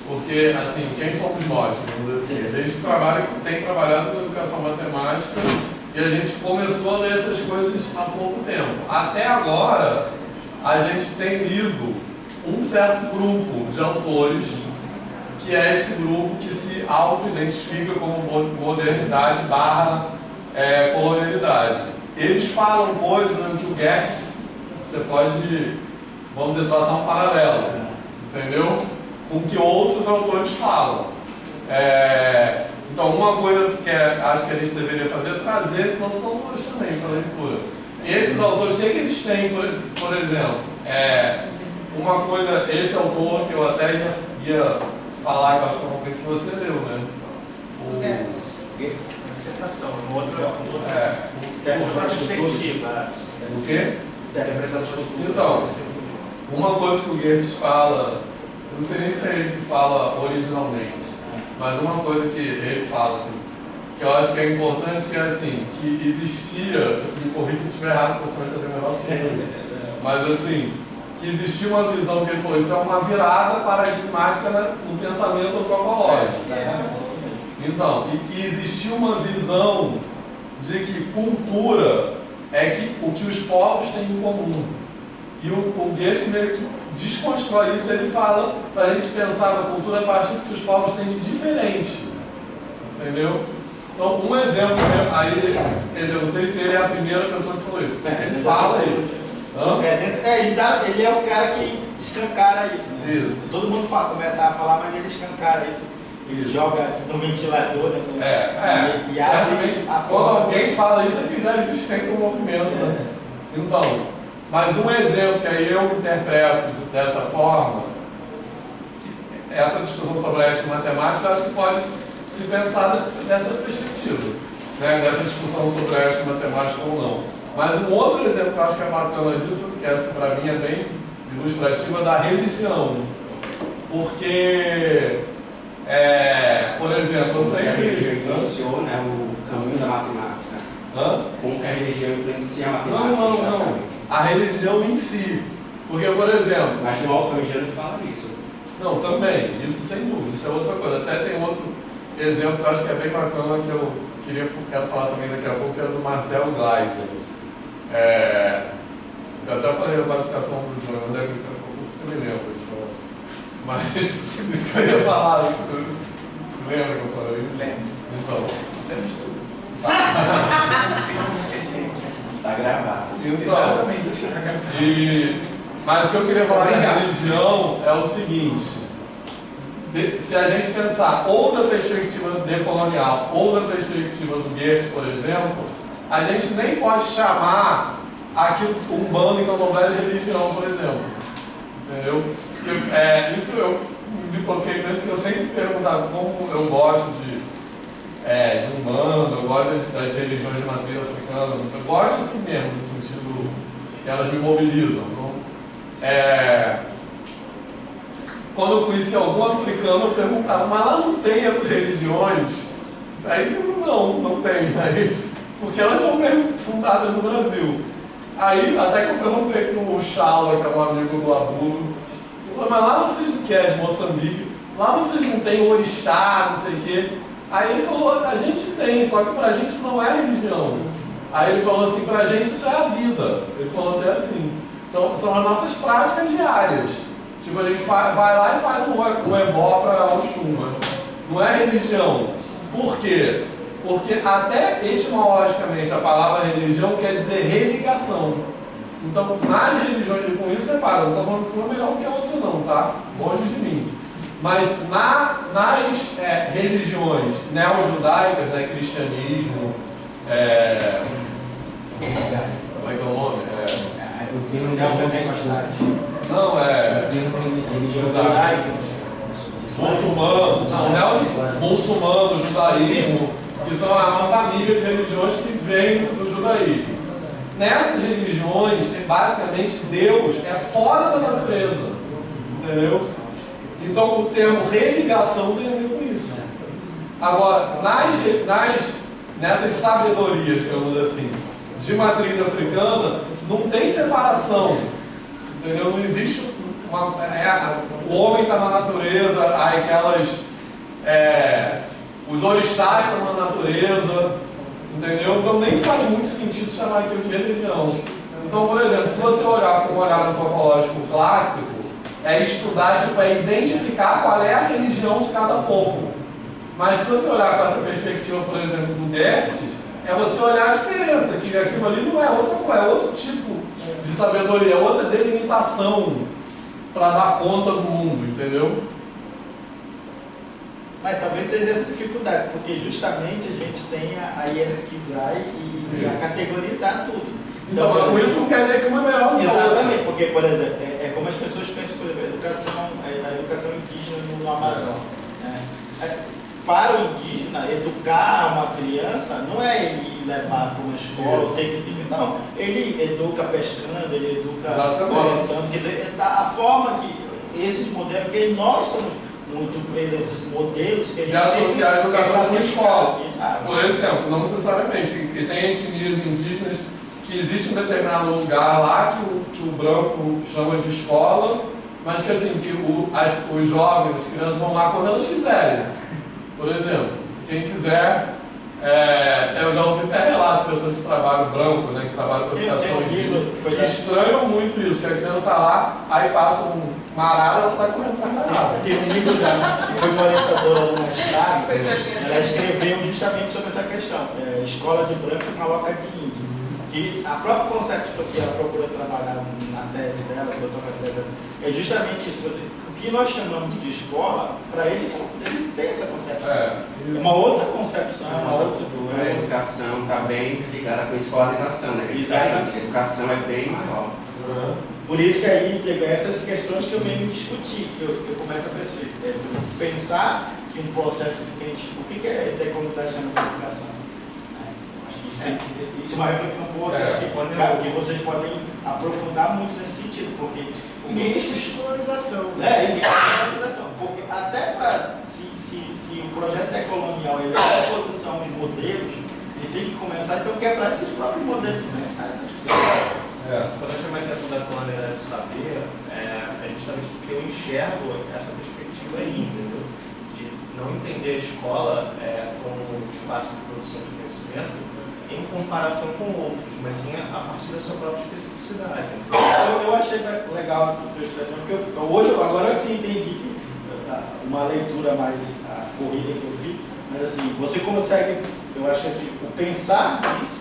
Porque, assim, quem somos nós, vamos dizer assim? A gente tem trabalhado com educação matemática e a gente começou a ler essas coisas há pouco tempo. Até agora, a gente tem lido um certo grupo de autores, que é esse grupo que se auto-identifica como modernidade / colonialidade. Eles falam coisas no que o Guest, você pode, vamos dizer, traçar um paralelo, entendeu? Com o que outros autores falam. Então, uma coisa que acho que a gente deveria fazer é trazer esses outros autores também para a leitura. Esses autores, o que eles têm, por exemplo? Uma coisa, esse autor que eu até ia falar, que eu acho que é uma coisa que você leu, né? Dissertação, outra perspectiva. O quê? Então, uma coisa que o Goethe fala, eu não sei nem se é ele que fala originalmente, mas uma coisa que ele fala, assim, que eu acho que é importante, que é assim, que existia, você me corrija se eu estiver errado, porque você vai saber melhor que eu, mas assim, que existia uma visão que ele falou, isso é uma virada paradigmática no pensamento antropológico. Então, e que existia uma visão de que cultura é o que os povos têm em comum. E o Goethe meio que desconstrói isso, ele fala para a gente pensar na cultura a partir do que os povos têm de diferente. Entendeu? Então, um exemplo, né? Aí, eu não sei se ele é a primeira pessoa que falou isso. Ele fala isso. Ele é o cara que escancara isso, né? Isso. Todo mundo começa a falar, mas ele escancara isso. Ele joga no ventilador, né? E abre a quando alguém fala isso, é que já existe sempre um movimento, né? Então, mas um exemplo que aí eu interpreto dessa forma, que essa discussão sobre a ética matemática, eu acho que pode se pensar dessa perspectiva, né? Dessa discussão sobre a ética matemática ou não. Mas um outro exemplo que eu acho que é bacana disso, que essa para mim é bem ilustrativa, da religião. Porque, por exemplo, eu sei que a religião influenciou, né, o caminho da matemática. Como que a religião influencia a matemática? Não. A religião em si. Porque, por exemplo... Mas não é o kanjiano que fala isso. Não, também. Isso sem dúvida. Isso é outra coisa. Até tem outro exemplo que eu acho que é bem bacana, que eu quero falar também daqui a pouco, que é do Marcel Gleiser. Eu até falei a qualificação do João, daqui a pouco você me lembra. Mas isso que eu ia falar. Lembra que eu falei? Lembro. Então. Lembro de tudo. Não esqueci. Está gravado. Exatamente, está gravado. Mas o que eu queria falar da religião é o seguinte: se a gente pensar ou da perspectiva decolonial ou da perspectiva do Goethe, por exemplo, a gente nem pode chamar aquilo Umbanda e Candomblé de religião, por exemplo. Entendeu? Isso eu me toquei com isso, que eu sempre perguntava como eu gosto de Umbanda, eu gosto das religiões de matriz africana, eu gosto assim mesmo, no sentido que elas me mobilizam. Quando eu conheci algum africano, eu perguntava, mas lá não tem essas religiões? Aí não tem, porque elas são mesmo fundadas no Brasil. Aí até que eu perguntei para o Chala, que é um amigo do Abulo, eu falei, mas lá vocês não querem, de Moçambique, lá vocês não têm orixá, não sei o quê. Aí ele falou, a gente tem, só que pra gente isso não é religião. Aí ele falou assim, pra gente isso é a vida. Ele falou até assim, são as nossas práticas diárias. Tipo, a gente vai lá e faz um ebó para Oxum, não é religião. Por quê? Porque até etimologicamente a palavra religião quer dizer religação. Então, nas religiões, e com isso, repara, eu não estou falando que uma é melhor do que a outra não, tá? Longe de mim. Mas nas religiões neo-judaicas, né, cristianismo, como é que é o nome? O termo neopentecostais. Não, religiões judaicas. Muçulmano, judaísmo, que são uma família de religiões que vem do judaísmo. Nessas religiões, basicamente, Deus é fora da natureza, entendeu? Então, o termo religação tem a ver com isso. Agora, nessas sabedorias, digamos assim, de matriz africana, não tem separação, entendeu? Não existe o homem está na natureza, os orixás estão na natureza, entendeu? Então nem faz muito sentido chamar aquilo de religião. Então, por exemplo, se você olhar com um olhar antropológico clássico, estudar, identificar qual é a religião de cada povo. Mas se você olhar com essa perspectiva, por exemplo, do Goethe, você olhar a diferença, que aquilo ali não é outra coisa, é outro tipo de sabedoria, é outra delimitação para dar conta do mundo, entendeu? Mas talvez seja essa dificuldade, porque justamente a gente tem a hierarquizar e a categorizar tudo. Então, com isso não quer dizer que uma é melhor que a outra. Exatamente, porque, por exemplo, é como as pessoas pensam, por exemplo, a educação indígena no Amazonas. Né? Para o indígena, educar uma criança não é ele levar para uma escola, não, ele educa pescando, ele educa coletando, quer dizer, a forma que esses modelos, porque nós estamos muito presos a esses modelos que a gente de associar a educação com a escola. Exato. Por exemplo, não necessariamente, porque tem etnias indígenas que existe um determinado lugar lá que o branco chama de escola, mas que assim, que os jovens, as crianças vão lá quando elas quiserem. Por exemplo, quem quiser, eu já ouvi até relatos de pessoas que trabalham branco, né, que trabalham com educação indígena, que estranham muito isso, que a criança está lá, aí passa uma arara, ela sai correndo atrás da arara. Tem um livro que foi uma orientadora do mestrado, ela escreveu justamente sobre essa questão, escola de branco e maloca de índio. Que a própria concepção que ela procura trabalhar na tese dela, é justamente isso. O que nós chamamos de escola, para ele tem essa concepção. É uma outra concepção, é uma outra cultura. A educação está bem ligada com a escolarização, né? Exatamente. A educação é bem maior. Por isso que aí tem essas questões que eu venho discutir, que eu começo a pensar que um processo o que é a comunidade chama de educação? Isso é uma reflexão boa que vocês podem aprofundar muito nesse sentido, porque o que é escolarização? Porque até para se o projeto decolonial ele é oposição aos modelos, ele tem que começar então a quebrar esses próprios modelos, começar essas questões. Quando eu chamo a atenção da colonialidade do saber, é justamente porque eu enxergo essa perspectiva aí, entendeu? De não entender a escola como um espaço de produção de conhecimento em comparação com outros, mas sim a partir da sua própria especificidade. Eu achei legal a tua expressão, porque agora eu sim entendi que uma leitura mais corrida que eu fiz, mas assim, você consegue, eu acho que assim, o pensar nisso,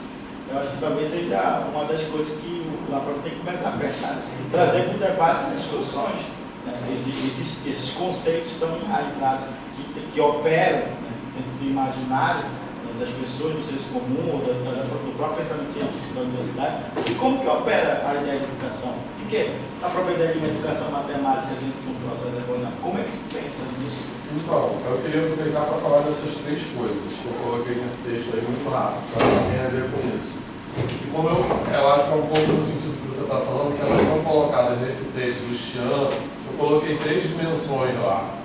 eu acho que talvez seja uma das coisas que o Lacan tem que começar a pensar, trazer para o debate as discussões, né, esses conceitos tão enraizados que operam, né, dentro do imaginário das pessoas, do senso comum, do próprio pensamento científico da universidade, e como que opera a ideia de educação? O que é a própria ideia de uma educação matemática dentro de um processo econômico? Como é que se pensa nisso? Então, eu queria aproveitar para falar dessas três coisas que eu coloquei nesse texto aí muito rápido, para tem a ver com isso. E como eu acho que é um pouco no sentido que você está falando, que elas estão colocadas nesse texto do Xian, eu coloquei 3 dimensões lá,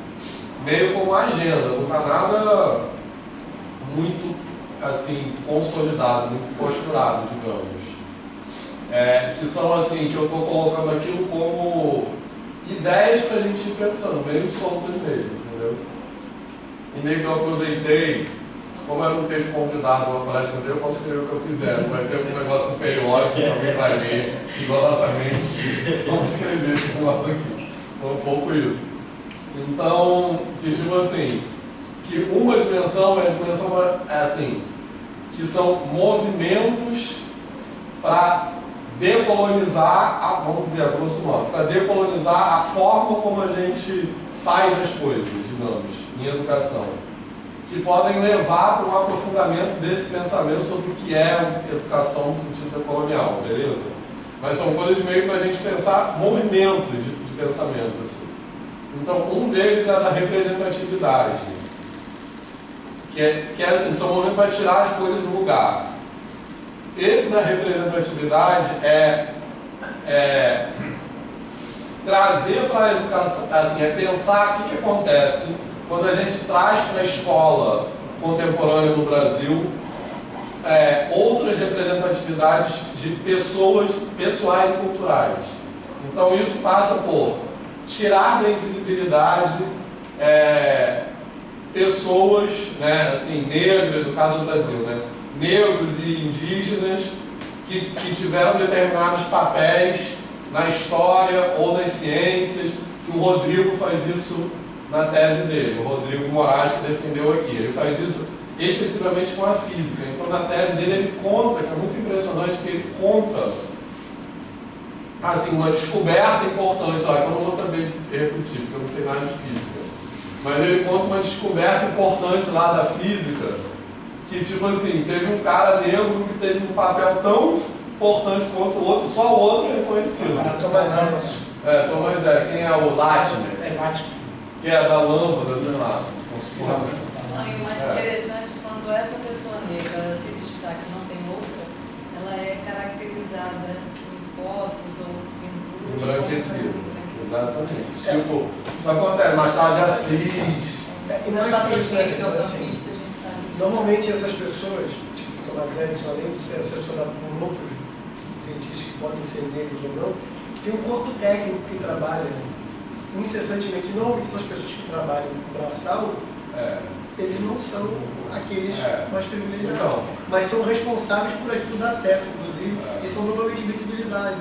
meio como uma agenda, não está nada muito assim consolidado, muito posturado, digamos. Que são assim, que eu estou colocando aquilo como ideias para a gente ir pensando, meio soltas mesmo, entendeu? E meio que eu aproveitei, como era um texto convidado, uma palestra dele, eu posso escrever o que eu quiser, não vai ser um negócio periódico que alguém vai ler, igual a nossa mente, vamos escrever esse negócio aqui. Foi um pouco isso. Então, que tipo assim, que uma dimensão é a dimensão assim, que são movimentos para decolonizar, vamos dizer, a grosso modo, para decolonizar a forma como a gente faz as coisas, digamos, em educação, que podem levar para um aprofundamento desse pensamento sobre o que é educação no sentido decolonial, beleza? Mas são coisas meio para a gente pensar movimentos de pensamento, assim. Então, um deles é da representatividade, que é assim, são movimentos para tirar as coisas do lugar. Esse da representatividade é trazer para a educação, assim, é pensar o que acontece quando a gente traz para a escola contemporânea no Brasil outras representatividades de pessoais e culturais. Então isso passa por tirar da invisibilidade pessoas, né, assim, negras, no caso do Brasil, né, negros e indígenas que tiveram determinados papéis na história ou nas ciências, que o Rodrigo faz isso na tese dele, o Rodrigo Moraes, que defendeu aqui. Ele faz isso especificamente com a física. Então, na tese dele, ele conta, que é muito impressionante, que ele conta assim, uma descoberta importante lá, que eu não vou saber repetir, porque eu não sei nada de física. Mas ele conta uma descoberta importante lá da física, que tipo assim, teve um cara negro que teve um papel tão importante quanto o outro, só o outro é reconhecido. Thomas Edison. Thomas Edison. Quem é o Latimer? Latimer. Que é da lâmpada, sei lá. Não, e o mais interessante, quando essa pessoa negra se destaca e não tem outra, ela é caracterizada em fotos ou pinturas. Embranquecida. Exatamente. Tipo, isso acontece, Machado de Assis. Normalmente essas pessoas, tipo Thomas Edison, além de ser assessorado por outros cientistas que podem ser negros ou não, tem um corpo técnico que trabalha incessantemente. Normalmente essas pessoas que trabalham no braçal, eles não são aqueles mais privilegiados, mas são responsáveis por aquilo dar certo, inclusive. e são totalmente visibilizados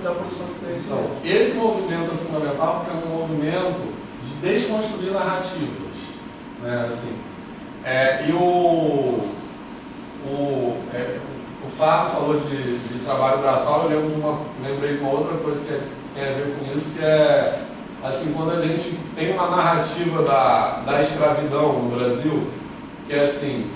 na produção do conhecimento. Então, esse movimento é fundamental porque é um movimento de desconstruir narrativas. Né? Assim, e o Fábio falou de trabalho braçal, eu lembrei de uma outra coisa que tem a ver com isso, que é assim, quando a gente tem uma narrativa da escravidão no Brasil, que é assim,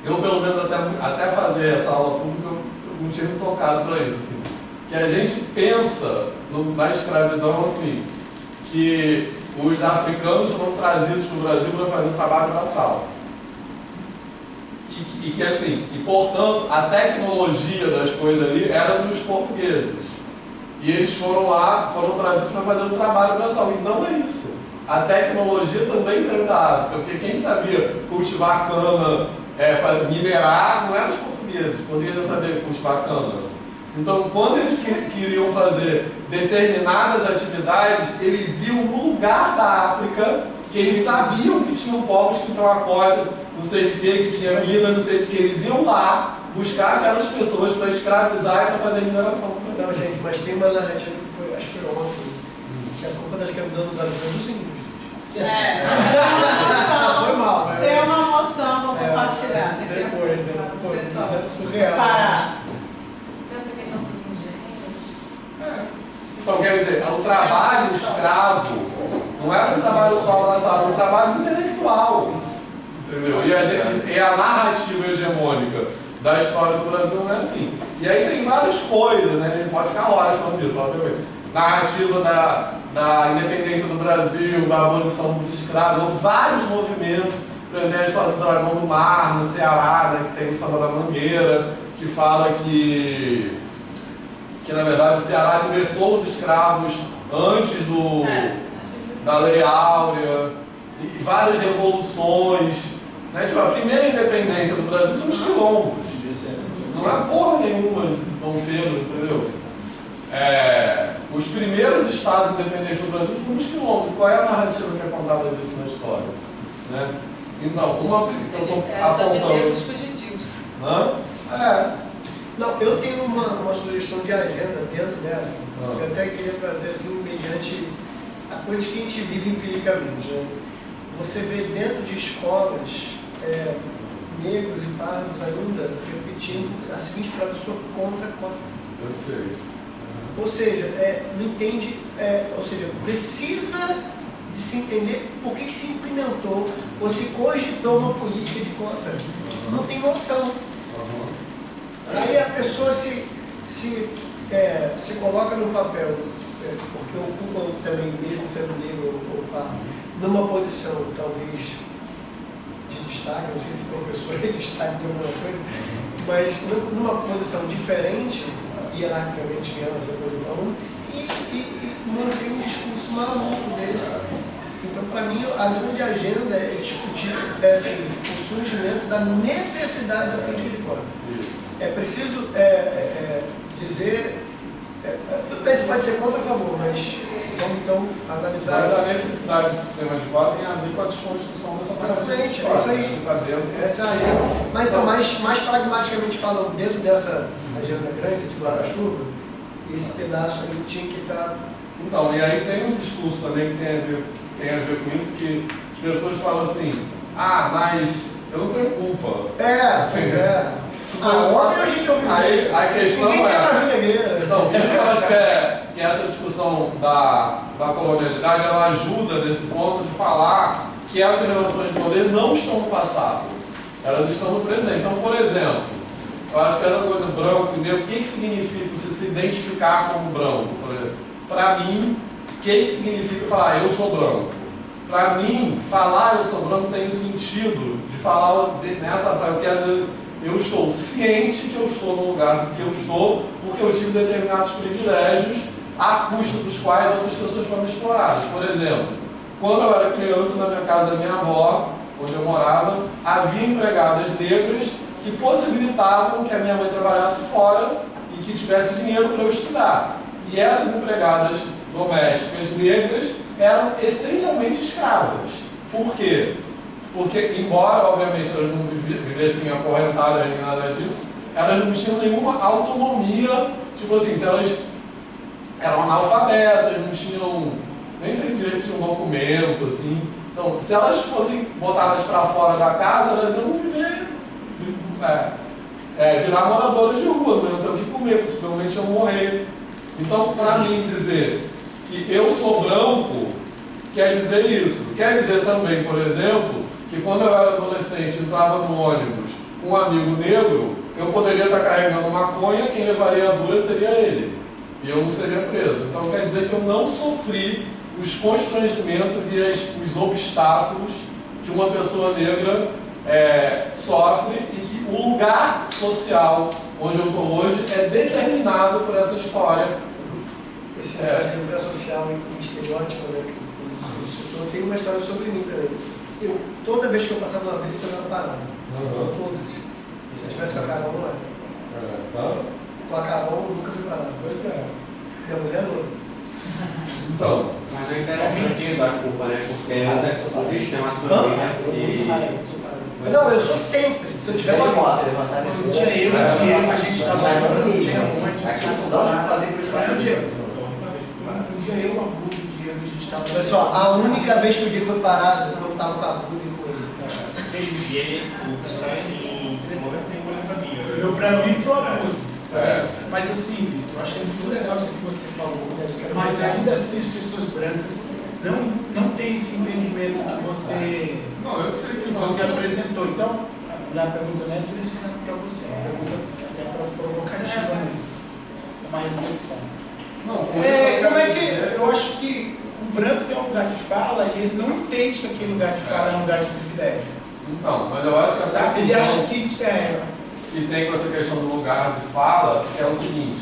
eu pelo menos até fazer essa aula pública, eu não tinha me tocado para isso, assim, que a gente pensa na escravidão assim, que os africanos foram trazidos para o Brasil para fazer trabalho braçal. E que assim, e portanto, a tecnologia das coisas ali era dos portugueses. E eles foram trazidos para fazer um trabalho braçal. E não é isso. A tecnologia também veio da África, porque quem sabia cultivar cana, minerar, não eram os portugueses, poderiam saber cultivar cana. Então, quando eles queriam fazer determinadas atividades, eles iam no lugar da África, que eles sabiam que tinham povos que tinham a costa, não sei de que tinha mina, não sei de que, eles iam lá buscar aquelas pessoas para escravizar e para fazer mineração. Não, gente, mas tem uma narrativa que foi, acho que foi ontem, que a culpa da escravidão do Brasil é dos índios. Foi mal, né? Tem uma moção, vou compartilhar. Depois, pessoal, é surreal. parar. Essa questão dos engenhos. Então, quer dizer, o trabalho escravo não era um trabalho só braçal, era um trabalho intelectual. Entendeu? E a narrativa hegemônica da história do Brasil não é assim. E aí tem várias coisas, né? A gente pode ficar horas falando disso, obviamente. Narrativa da independência do Brasil, da abolição dos escravos, vários movimentos. Por exemplo, a história do Dragão do Mar, no Ceará, né, que tem o Samba da Mangueira, que fala que na verdade o Ceará libertou os escravos antes da Lei Áurea, e várias revoluções. Né? Tipo, a primeira independência do Brasil são os quilombos. Não é porra nenhuma de Dom Pedro, entendeu? Os primeiros estados independentes do Brasil foram os quilombos. Qual é a narrativa que é contada disso na história? Né? Então, uma que eu estou apontando. Os fugitivos. Não, eu tenho uma sugestão de agenda dentro dessa, que eu até queria trazer assim, mediante a coisa que a gente vive empiricamente. Né? Você vê dentro de escolas negros e pardos ainda repetindo a seguinte frase: eu sou contra. Eu sei. Ou seja, não entende, ou seja, precisa de se entender por que se implementou ou se cogitou uma política de contra. Não tem noção. Aí a pessoa se coloca no papel, porque ocupa também, mesmo sendo negro ou pardo, numa posição talvez de destaque, não sei se professor é destaque de alguma coisa, mas numa posição diferente, hierarquicamente, em relação ao aluno, e mantém um discurso maluco desse. Então, para mim, a grande agenda é discutir o surgimento da necessidade da política de cota. É preciso dizer, tudo bem, se pode ser contra ou a favor, mas vamos então analisar. Mas a necessidade do sistema de cota tem a ver com a desconstrução dessa prática. Exatamente, é isso aí. Essa agenda. Mas então, mais pragmaticamente falando, dentro dessa agenda grande, esse guarda-chuva, esse pedaço aí tinha que estar. Então, e aí tem um discurso também que tem a ver com isso, que as pessoas falam assim: mas eu não tenho culpa. Pois é. Óbvio a gente ouviu isso. Aí a questão então, isso eu acho que essa discussão da colonialidade, ela ajuda nesse ponto de falar que essas relações de poder não estão no passado, elas estão no presente. Então, por exemplo, eu acho que essa coisa do branco e negro, o que significa você se identificar como branco, por exemplo? Para mim, o que significa falar eu sou branco? Para mim, falar eu sou branco tem o sentido de falar nessa frase, eu estou ciente que eu estou no lugar que eu estou, porque eu tive determinados privilégios à custa dos quais outras pessoas foram exploradas. Por exemplo, quando eu era criança, na minha casa da minha avó, onde eu morava, havia empregadas negras que possibilitavam que a minha mãe trabalhasse fora e que tivesse dinheiro para eu estudar. E essas empregadas domésticas negras eram essencialmente escravas. Por quê? Porque, embora, obviamente, elas não vivessem acorrentadas nem nada disso, elas não tinham nenhuma autonomia, tipo assim, se elas eram analfabetas, não tinham, nem sei se eles tinham um documento, assim. Então, se elas fossem botadas para fora da casa, elas iam viver, virar moradoras de rua, não iam ter o que comer, possivelmente iam morrer. Então, para mim dizer que eu sou branco, quer dizer isso. Quer dizer também, por exemplo, que quando eu era adolescente e entrava no ônibus com um amigo negro, eu poderia estar carregando maconha, quem levaria a dura seria ele. E eu não seria preso. Então quer dizer que eu não sofri os constrangimentos e os obstáculos que uma pessoa negra sofre e que o lugar social onde eu estou hoje é determinado por essa história. Esse lugar social e estereótipo, né, que eu tenho uma história sobre mim também. Toda vez que eu passava uma vez, eu era parado. Todas. Se eu tivesse com a Carol, não era. Com a Carol, eu nunca fui parado. Pois é. Minha mulher não. Então. Mas é interessante da culpa, né? Porque o bicho tem umas famílias que... Não, eu sou sempre. Se eu tivesse foto, um dia eu e o Diego, a gente estava fazendo um dia eu, a Blu, o Diego, a gente estava... Pessoal, a única vez que o Diego foi parado, eu estava com a Blu e com ele. E ele sai em momento tem olho pra mim. Olhou pra mim e pro Blu. Mas assim, Vitor, eu achei muito legal isso que você falou, mas ainda assim as pessoas brancas não têm esse entendimento que você, você apresentou. Então, a pergunta não é direcionada para você, a pergunta é provocativa mesmo, é uma reflexão. Como é que eu acho que o branco tem um lugar de fala e ele não entende que aquele lugar de fala é um lugar de privilégio. Então, mas eu acho que ele acha que tem com essa questão do lugar de fala, que é o seguinte,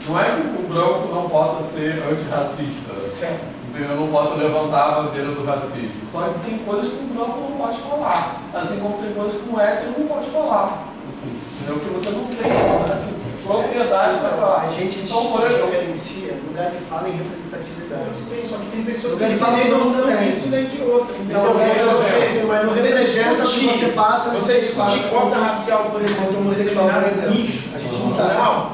não é que o branco não possa ser antirracista, entendeu? Não possa levantar a bandeira do racismo, só que tem coisas que o branco não pode falar, assim como tem coisas que o hétero não pode falar, assim, entendeu? Porque você não tem, assim, propriedade para falar. A gente diferencia lugar de fala e representatividade. Eu sei, só que tem pessoas que não têm noção disso nem de outra. Então, você representa o que você passa. Você discutir cota racial, por exemplo, em um determinado nicho cultural,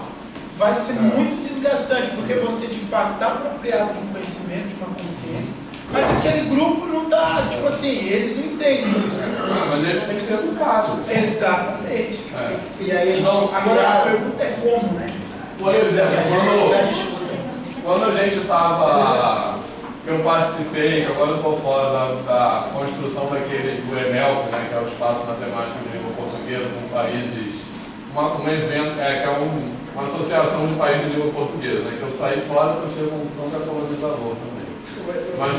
vai ser muito desgastante, porque você de fato está apropriado de um conhecimento, de uma consciência, mas aquele grupo não está, tipo assim, eles não entendem isso. Mas eles têm que ser educados. Exatamente. E aí, agora a pergunta é como, né? Por exemplo, quando a gente estava, eu participei, que agora eu estou fora da construção daquele do EMELP, né, que é o Espaço Matemático de Língua Portuguesa, com países, um evento, que é uma associação de países de língua portuguesa, né, que eu saí fora porque eu cheguei com um tronco colonizador também. Mas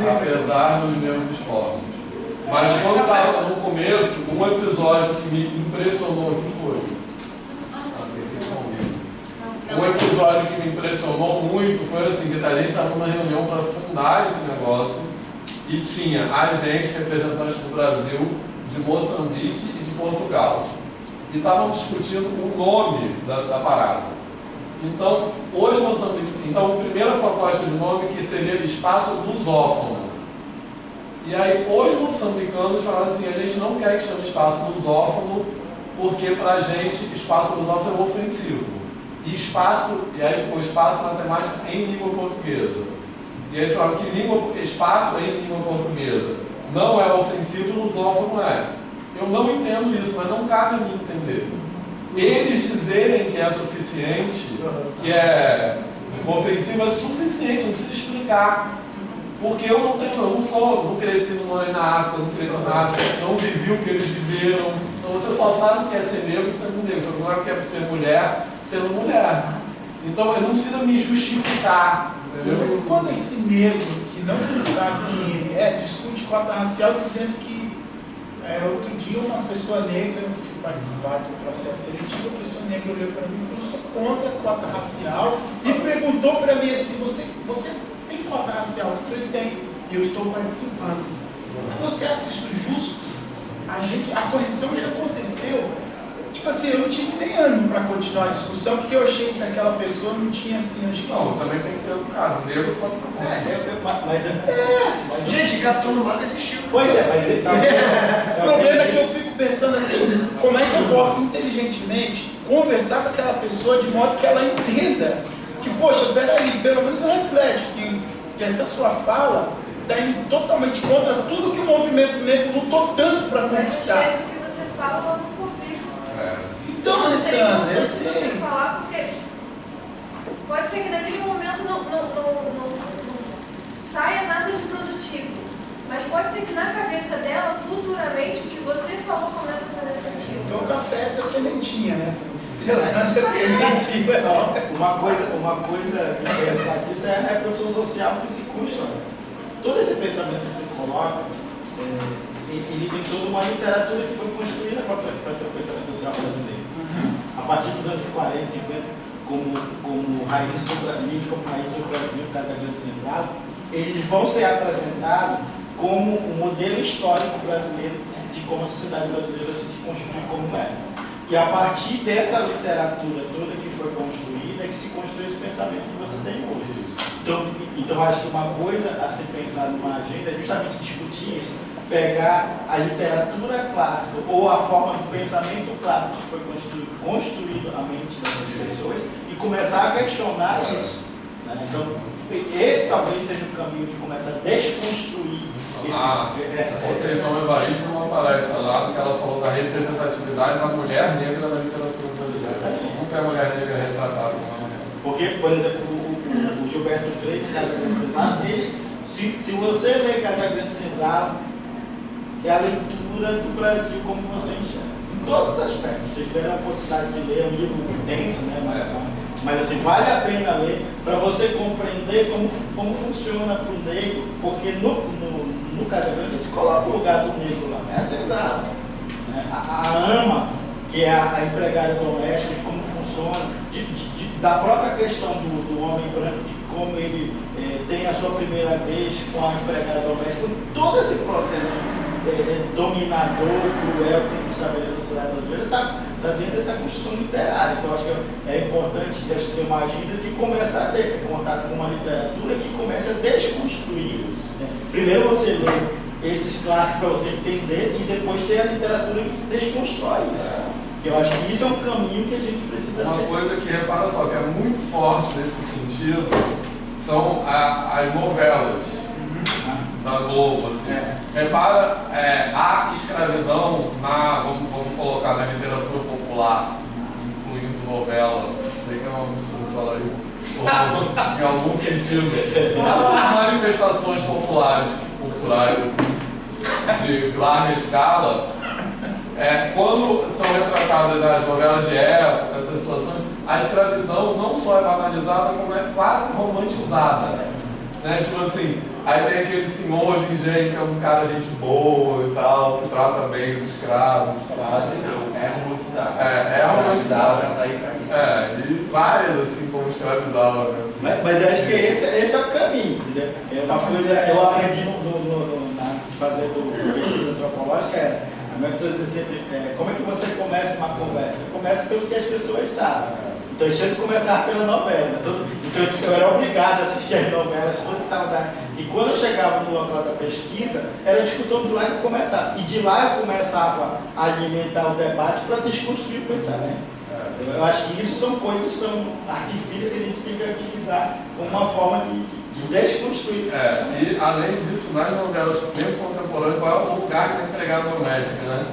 apesar dos meus esforços. Mas quando estava no começo, um episódio que me impressionou, que foi? Um episódio que me impressionou muito foi assim, que a gente estava numa reunião para fundar esse negócio e tinha a gente, representantes do Brasil, de Moçambique e de Portugal. E estavam discutindo o nome da parada. Então, hoje Moçambique, então a primeira proposta de nome que seria Espaço Lusófono. E aí, hoje moçambicanos falaram assim, a gente não quer que chame Espaço Lusófono, porque para a gente Espaço Lusófono é ofensivo. E aí ficou Espaço Matemático em língua portuguesa. E eles falaram que espaço em língua portuguesa não é ofensivo e lusófono é. Eu não entendo isso, mas não cabe a mim entender. Eles dizerem que é suficiente, que é ofensivo, é suficiente, não precisa explicar. Porque eu não cresci na África, não cresci na África, não vivi o que eles viveram. Então você só sabe o que é ser negro sendo negro, você não sabe o que é ser mulher sendo mulher. Então eu não preciso me justificar. Entendeu? Mas quando esse negro, que não se sabe quem ele é, discute cota racial dizendo que outro dia uma pessoa negra, eu fui participar do processo seletivo, a pessoa negra olhou para mim e falou, sou contra a cota racial, e perguntou para mim assim, você tem cota racial? Eu falei, tem, e eu estou participando. Mas você acha isso justo? A correção já aconteceu. tipo assim, eu não tive nem ânimo para continuar a discussão, porque eu achei que aquela pessoa não tinha assim, acho que Não, também tem que ser educado. O negro pode ser Gente, Capitão do Mato existiu. Pois é, mas ele tá. O problema é que eu fico pensando assim, como é que eu posso inteligentemente conversar com aquela pessoa de modo que ela entenda que, poxa, peraí, pelo menos reflete que essa sua fala está indo totalmente contra tudo que o movimento negro lutou tanto para conquistar. Mas o que você fala lá no currículo. Então, Alessandra, eu sei. Você falar porque pode ser que naquele momento não saia nada de produtivo. Mas pode ser que na cabeça dela, futuramente, o que você falou comece a fazer sentido. Então o café é da sementinha, né? Sei lá, essa sementinha. Uma coisa interessante, isso é a reprodução social que se constrói. Todo esse pensamento que tu coloca, ele tem toda uma literatura que foi construída para ser o pensamento social brasileiro. A partir dos anos 40, 50, como raízes do Brasil, Casagrande Central, eles vão ser apresentados como o modelo histórico brasileiro de como a sociedade brasileira se constitui como é. E a partir dessa literatura toda que foi construída é que se construiu esse pensamento que você tem hoje. Então acho que uma coisa a se pensar numa agenda é justamente discutir isso, pegar a literatura clássica ou a forma do pensamento clássico que foi construído na mente das pessoas e começar a questionar isso. Né? Então, esse talvez seja o caminho que começa a desconstruir essa Conceição Evaristo, numa palestra lá, que ela falou da representatividade da mulher negra na literatura brasileira. Nunca a mulher negra é retratada como uma mulher. Porque, por exemplo, o Gilberto Freire, Casagrande Senzala, se você lê Casagrande Senzala, é a leitura do Brasil como você enxerga. Em todos os aspectos. Se tiver a oportunidade de ler, é um livro denso, né? Mas assim, vale a pena ler para você compreender como funciona para o negro, porque no Casagrande a gente coloca o lugar do negro lá, é a Senzala, né? A ama, que é a empregada doméstica, como funciona, da própria questão do homem branco, de como ele tem a sua primeira vez com a empregada doméstica, todo esse processo dominador, cruel que se estabelece na sociedade brasileira, está dentro dessa construção literária. Então, acho que é importante ter uma agenda de começar a ter contato com uma literatura que comece a desconstruir. Né? Primeiro você lê esses clássicos para você entender e depois ter a literatura que desconstrói isso. Eu acho que isso é um caminho que a gente precisa Uma ter. coisa que, repara só, que é muito forte nesse sentido, são as novelas da Globo, assim. Repara, a escravidão vamos colocar na literatura popular, incluindo novela, sei que é um absurdo falar isso, em algum sentido, as manifestações populares, culturais, assim, de larga escala, quando são retratadas nas novelas de época, essas situações, a escravidão não só é banalizada, como é quase romantizada. Né? Tipo assim, aí tem aquele senhor de engenho que é um cara gente boa e tal, que trata bem os escravos. Quase não, é romantizado. É romantizado. Tá aí pra isso. E várias assim como escravizava. Né? Assim. Mas acho que esse é o caminho, entendeu? Uma coisa que eu aprendi fazendo pesquisa antropológica a minha coisa sempre como é que você começa uma conversa? Começa pelo que as pessoas sabem. Então eu sempre começava pela novela. Então eu era obrigado a assistir as novelas e quando eu chegava no local da pesquisa, era a discussão de lá que eu começava. E de lá eu começava a alimentar o debate para desconstruir o pensamento. Eu acho que isso são coisas, são artifícios que a gente tem que utilizar como uma forma de desconstruir isso. E além disso, nas novelas mesmo contemporâneas, qual é o lugar que tem empregada doméstica, né?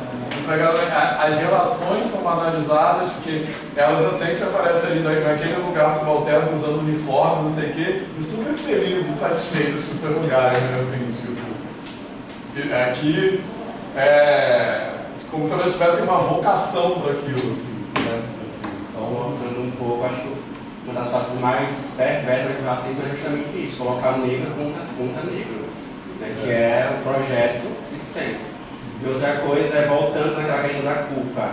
As relações são banalizadas, porque elas sempre aparecem ali naquele lugar subalterno, usando uniforme, não sei o quê, e super felizes e satisfeitas com o seu lugar, né? Assim, tipo, aqui como se elas tivessem uma vocação para aquilo, assim, né? Assim, então, voltando um pouco, acho que uma das faces mais perversas do racismo é justamente isso, colocar negro contra negro, né? Que é o projeto que se tem. E outra coisa é, voltando naquela questão da culpa,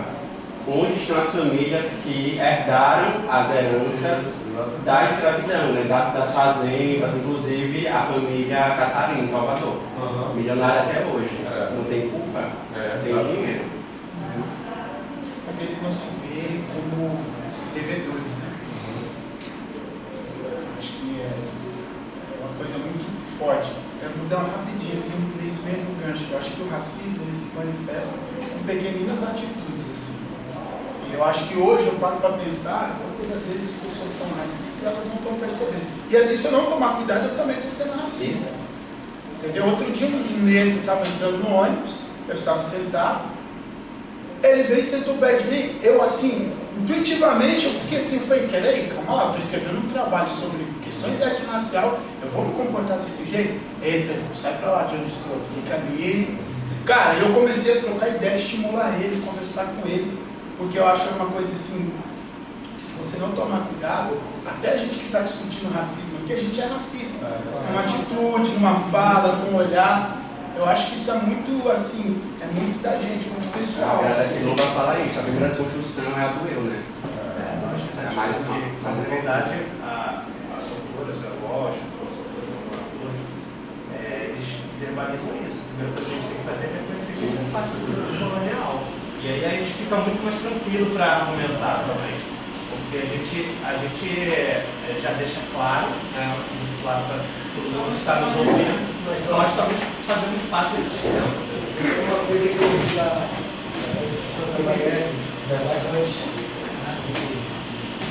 onde estão as famílias que herdaram as heranças da escravidão, né? das fazendas, inclusive a família Catarina, em Salvador, milionária até hoje, não tem culpa, tem dinheiro. Mas eles não se vê como devedores, né? Acho que é uma coisa muito forte. Eu vou dar uma rapidinho, assim, nesse mesmo gancho. Eu acho que o racismo ele se manifesta em pequeninas atitudes, assim. E eu acho que hoje eu paro para pensar, muitas vezes as pessoas são racistas e elas não estão percebendo. E às vezes, se eu não tomar cuidado, eu também estou sendo racista. Entendeu? Outro dia um negro estava entrando no ônibus, eu estava sentado, ele veio e sentou perto de mim, eu assim, intuitivamente eu fiquei assim, falei, peraí, calma lá, eu estou escrevendo um trabalho sobre questões étnico-racial, eu vou me comportar desse jeito? Eita, sai pra lá, Johnny Scott, fica ali. Cara, eu comecei a trocar ideia, estimular ele, conversar com ele, porque eu acho uma coisa assim, se você não tomar cuidado, até a gente que está discutindo racismo aqui, a gente é racista. Numa atitude, numa fala, num olhar. Eu acho que isso é muito, assim, é muito da gente, muito pessoal. A verdade é que não vai falar isso, a primeira construção é a do eu, né? Eu acho que essa mais questão de, na verdade, as autoras, a Washington, os autores moradores, eles verbalizam isso. A primeira coisa que a gente tem que fazer é reconhecer que isso é parte do colonial. E aí a gente fica muito mais tranquilo para argumentar também. Porque a gente já deixa claro, né, claro para todo mundo que está nos ouvindo, nós também fazemos parte desse sistema. Uma coisa que eu vi lá, na trabalhando,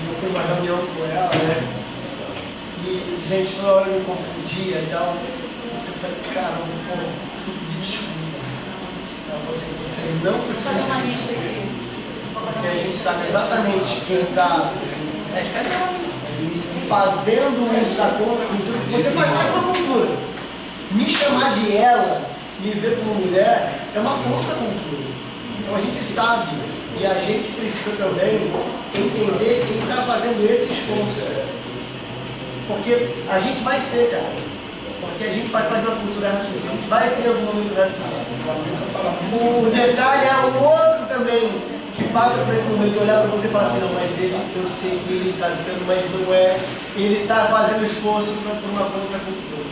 eu fui uma reunião com ela, né? E gente falou, eu me confundia e tal. Eu falei, cara, eu vou pedir desculpa. Ela falou assim, vocês não precisam. Porque a gente sabe exatamente quem está fazendo isso da cultura. Você faz mais uma cultura. Me chamar de ela, me ver como mulher, é uma outra cultura. Então a gente sabe, e a gente precisa também entender quem está fazendo esse esforço. Porque a gente vai ser, cara. Porque a gente faz parte de uma cultura racista. A gente vai ser algum momento racista. O detalhe é o outro também. Que passa por esse momento, olhar para você e falar assim, não, mas ele, eu sei que ele está sendo, mas não é, ele está fazendo esforço para uma coisa cultura.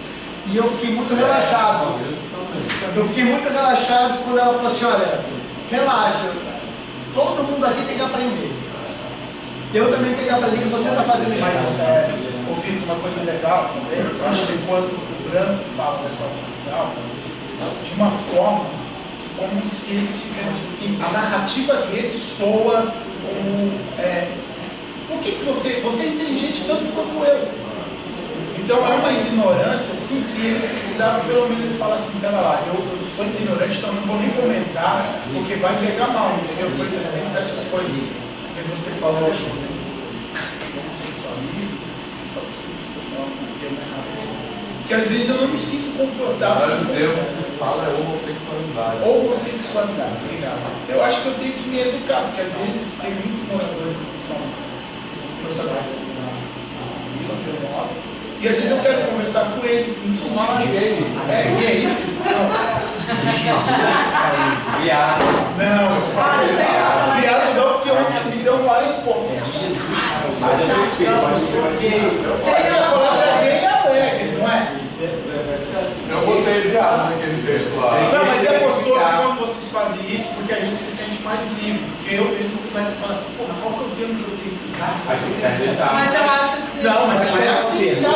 E eu fiquei muito relaxado. Eu fiquei muito relaxado quando ela falou assim, olha, relaxa, todo mundo aqui tem que aprender. Eu também tenho que aprender que você está fazendo esforço. Mas, ouvindo uma coisa legal também, eu acho que quando o branco fala da escola racial, de uma forma como se ele tivesse assim, a narrativa dele soa como por que você é inteligente tanto quanto eu? Então é uma ignorância assim que ele precisava pelo menos falar assim, pera lá, eu sou ignorante, então não vou nem comentar, porque vai pegar mal, entendeu? Por exemplo, tem certas coisas que você falou hoje, homossexualismo, que às vezes eu não me sinto confortável. O termo que você fala é homossexualidade. Homossexualidade, obrigado. Eu acho que eu tenho que me educar, porque às vezes tem muitos moradores que são homossexuais na vila que eu moro, e às vezes eu quero conversar com ele, me sentir gay. Gay? Não. Viado. Não. Viado não, porque eu me deu vários pontos. Mas eu tenho filho, pode ser gay. A palavra gay é alegre, não é? Eu botei viado naquele texto lá. Não, mas é gostoso quando vocês fazem isso, porque a gente se sente mais livre. Porque eu mesmo começo a falar assim, pô, mas qual que é o termo que eu tenho que usar? Mas eu acho assim. Não, mas não é assim. Não,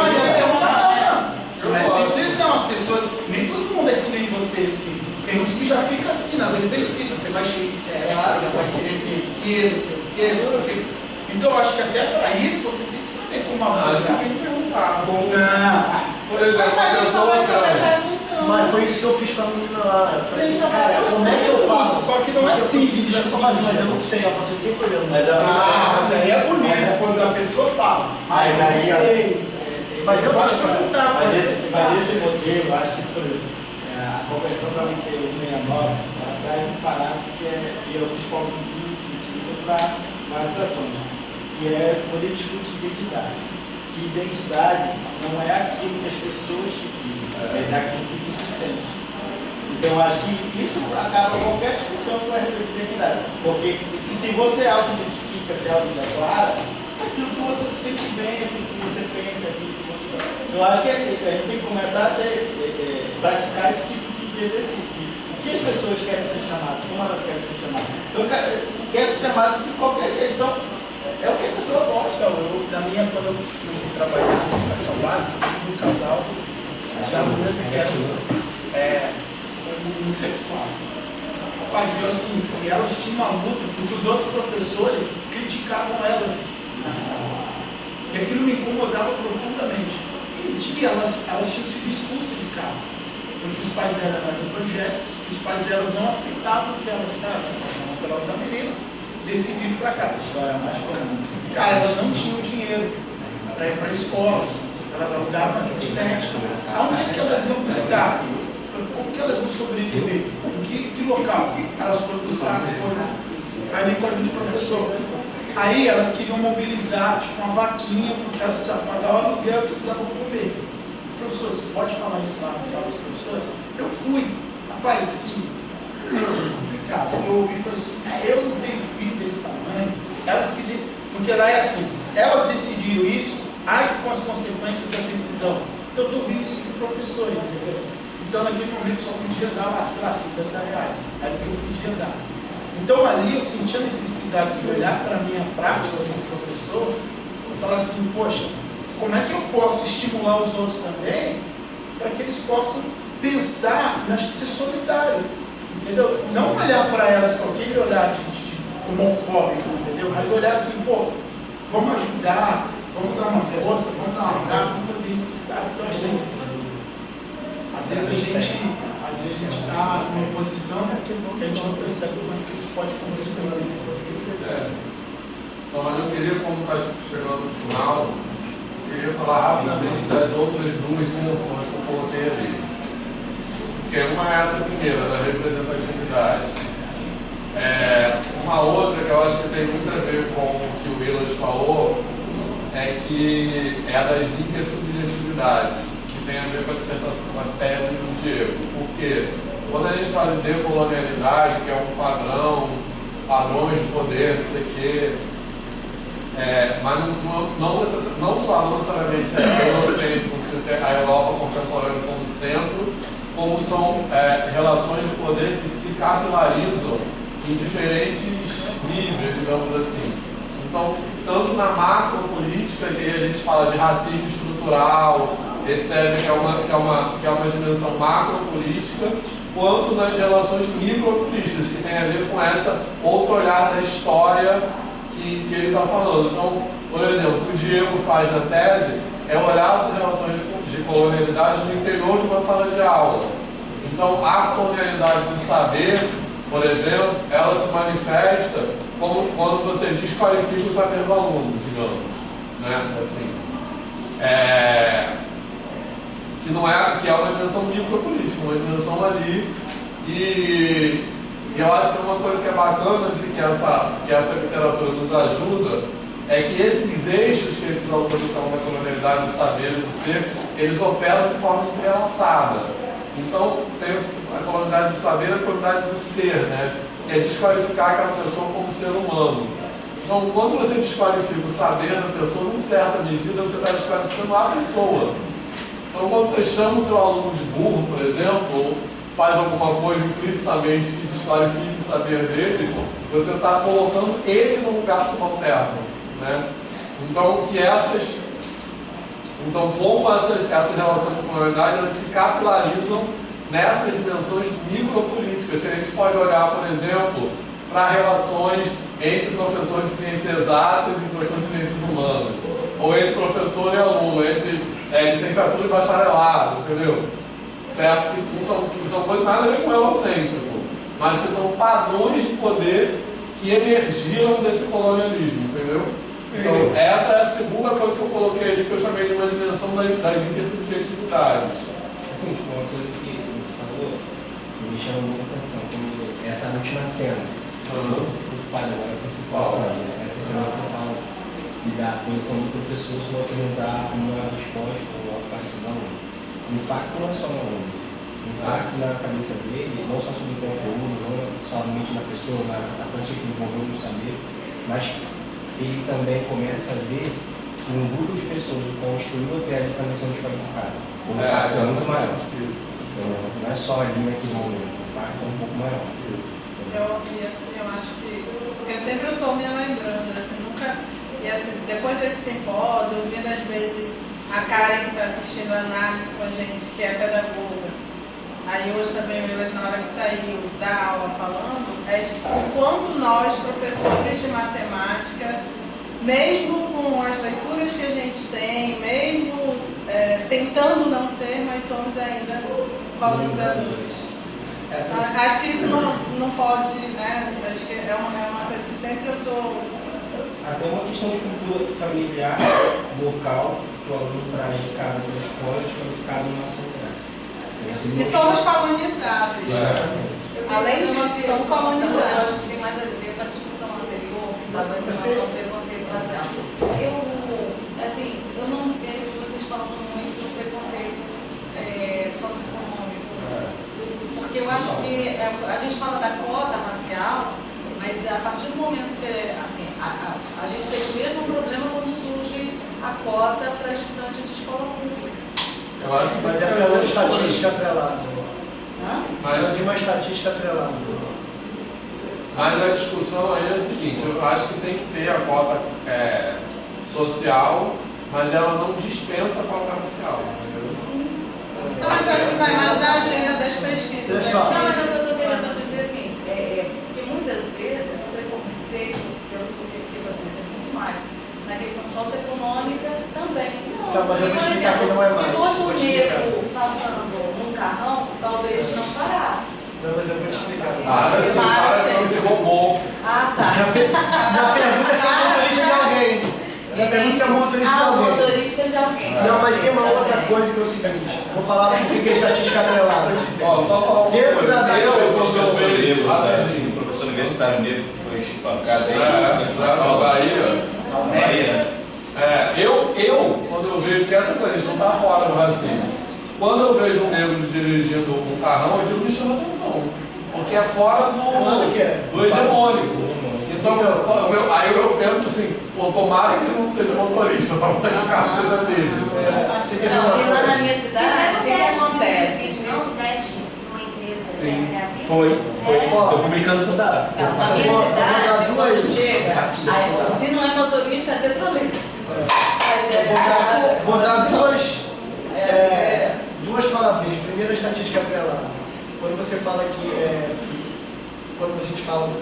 Não é simples não, as pessoas, nem todo mundo é que nem você, assim. Tem uns que já fica assim, na defensiva, você vai cheio de sério, já vai querer ter não sei o que, não sei o que. Então eu acho que até para isso você tem que saber como abordar. Acho que tem que perguntar. Não. Por exemplo, a pessoa Mas foi isso que eu fiz com a menina lá. Eu falei assim, cara, como é que eu faço? Só que não é simples. Desculpa fazer, mas eu não sei. Ela falou assim, não tem problema. Mas aí é bonito quando a pessoa fala. Mas aí eu sei. Mas eu posso perguntar. Mas esse modelo, acho que por exemplo, a Convenção da 69 ela traz um parágrafo que é o principal para várias questões, que é quando ele discute identidade. Que identidade não é aquilo que as pessoas se dizem, é aquilo que tu se sente. Então, eu acho que isso acaba qualquer discussão com a respeito de identidade. Porque se você auto-identifica, se auto-declara, aquilo que você se sente bem, aquilo que você pensa, aquilo que você... Eu acho que a gente tem que começar a praticar esse tipo de exercício. O que que as pessoas querem ser chamadas, como elas querem ser chamadas. Então, quer ser chamado de qualquer jeito. Então, é o que a pessoa gosta. Quando eu comecei a trabalhar na educação básica, eu tive um casal de alunas que eram homossexuais. Rapaz, assim, e elas tinham uma luta porque os outros professores criticavam elas na sala. E aquilo me incomodava profundamente. E um dia elas tinham sido expulsas de casa, porque os pais delas eram evangélicos, e os pais delas não aceitavam que elas se apaixonavam pela outra menina, decidiram ir para casa. A história mais comum. Cara, elas não tinham dinheiro para ir para a escola, elas alugaram uma kitnet. Aonde é que elas iam buscar? Como que elas iam sobreviver? Em que local? Elas foram buscar, foram ali com a gente, professor. Aí elas queriam mobilizar, tipo, uma vaquinha, porque elas precisavam pagar o aluguel e precisavam comer. Professor, você pode falar isso lá na sala dos professores? Eu fui. Rapaz, assim, complicado. Eu ouvi e falei assim, eu não tenho filho desse tamanho. Elas queriam, porque lá é assim, elas decidiram isso, arque com as consequências da decisão. Então eu estou ouvindo isso de professor, entendeu? Então naquele momento só podia dar lá, sei lá, R$50. Era o que eu podia dar. Então ali eu senti a necessidade de olhar para a minha prática como professor e falar assim, poxa, como é que eu posso estimular os outros também para que eles possam pensar, mas que ser solidário, entendeu? Não olhar para elas com aquele olhar de homofóbico, entendeu? Mas olhar assim, pô, vamos ajudar, vamos dar uma força, vamos dar um abraço, vamos fazer isso, sabe? Então às vezes a gente está numa posição que a gente não percebe como é que a gente pode conversar com ele. Então, mas eu queria, como está chegando no final, eu queria falar rapidamente das outras duas dimensões que eu coloquei ali. Porque uma é essa primeira, da representatividade. Uma outra que eu acho que tem muito a ver com o que o Willis falou, é que é das intersubjetividades, que tem a ver com a dissertação, com a tese do Diego. Porque quando a gente fala de decolonialidade, que é um padrões de poder, não sei o quê, mas não só necessariamente é eurocêntrico, a Europa contemporânea são do centro, como são relações de poder que se capilarizam em diferentes níveis, digamos assim. Então, tanto na macropolítica, que a gente fala de racismo estrutural, etc., que é uma dimensão macropolítica, quanto nas relações micropolíticas, que tem a ver com essa outro olhar da história que ele está falando. Então, por exemplo, o que o Diego faz na tese é olhar essas relações de colonialidade no interior de uma sala de aula. Então, a colonialidade do saber, por exemplo, ela se manifesta como quando você desqualifica o saber do aluno, digamos, né? Assim, que é uma dimensão micropolítica, uma dimensão ali, e eu acho que é uma coisa que é bacana que essa literatura nos ajuda, é que esses eixos que esses autores estão da colonialidade, do saber e do ser, eles operam de forma entrelaçada. Então, tem a colonialidade do saber e a colonialidade do ser, né? Que é desqualificar aquela pessoa como ser humano. Então, quando você desqualifica o saber da pessoa, em certa medida, você está desqualificando a pessoa. Então, quando você chama o seu aluno de burro, por exemplo, ou faz alguma coisa implicitamente que desqualifique o saber dele, você está colocando ele no lugar subalterno, né? Então, como essas relações de comunidade, elas se capilarizam nessas dimensões micropolíticas, que a gente pode olhar, por exemplo, para relações entre professor de ciências exatas e professor de ciências humanas, ou entre professor e aluno, entre licenciatura e bacharelado, entendeu? Certo? Que não são coisas nada a ver com eurocêntrico, mas que são padrões de poder que emergiram desse colonialismo, entendeu? Então, essa é a segunda coisa que eu coloquei ali, que eu chamei de uma dimensão das intersubjetividades. Assim, uma coisa que você falou que me chama muita atenção, como essa última cena, muito preocupado agora com a situação, né? Essa cena você fala da posição do professor se organizar uma resposta ou uma participação do aluno. O impacto não é só no aluno, o impacto na cabeça dele, não só sobre o conteúdo, não somente na pessoa, na capacidade que desenvolveu no saber, mas ele também começa a ver que um grupo de pessoas que construiu até ali também são desqualificados. O impacto é muito maior. Não é só ali naquele momento. O impacto um pouco maior. E assim, eu acho que, porque sempre eu estou me lembrando, assim, nunca, e assim, depois desse simpósio, ouvindo às vezes a Karen que está assistindo a análise com a gente, que é pedagoga, aí hoje também o Vilas, na hora que saiu da aula falando, é de o quanto nós, professores de matemática, mesmo com as leituras que a gente tem, mesmo tentando não ser, mas somos ainda colonizadores. Acho que isso não pode, né? Acho que é uma coisa que sempre eu estou... Até uma questão de cultura familiar, local, que o aluno traz de casa para a escola, de cada uma ação dessa. E somos colonizados. Além disso, somos Eu colonizados. acho que tem mais a ver com a discussão anterior, que estava em relação ao preconceito racial. Eu não vejo vocês falando muito do preconceito socioeconômico, porque eu acho que a gente fala da cota racial, mas a partir do momento que a gente tem o mesmo problema quando surge a cota para estudante de escola pública. Eu acho que Mas é pela estatística atrelada. Mas de uma estatística atrelada. Mas a discussão aí é a seguinte, eu acho que tem que ter a cota social, mas ela não dispensa a cota racial. Não, mas eu acho que vai mais da agenda das pesquisas. Não, mas eu estou querendo dizer assim, porque muitas vezes o preconceito, pelo que eu percebo, é muito mais na questão socioeconômica também. Tá, mas eu vou explicar que não é mais. Se fosse um negro passando num carrão, talvez não parasse. Não, mas eu vou te explicar. Mas se o cara sempre roubou. Ah, tá. Na pergunta se é motorista de alguém. Na pergunta se é motorista de alguém. Motorista de alguém. Não, mas tem uma outra coisa que é o seguinte. Vou falar por que é estatística atrelada. Ó, só falar uma Dentro coisa. da O professor universitário negro que foi espancado Na Bahia. Quando eu vejo que essa coisa não está fora do racismo, quando eu vejo um negro dirigindo um carrão, aquilo me chama atenção. Porque é fora do hegemônico. Então, aí eu penso assim, tomara que ele não seja motorista, tomara que o carro seja dele. Não, lá na minha cidade, o que acontece? Não, teste numa empresa Sim. de RHV. Foi. Estou publicando toda hora. Na minha cidade, quando chega, aí, se não é motorista, é petroleiro. Vou dar duas palavrinhas. Primeiro, a estatística atrelada. Quando você fala quando a gente fala do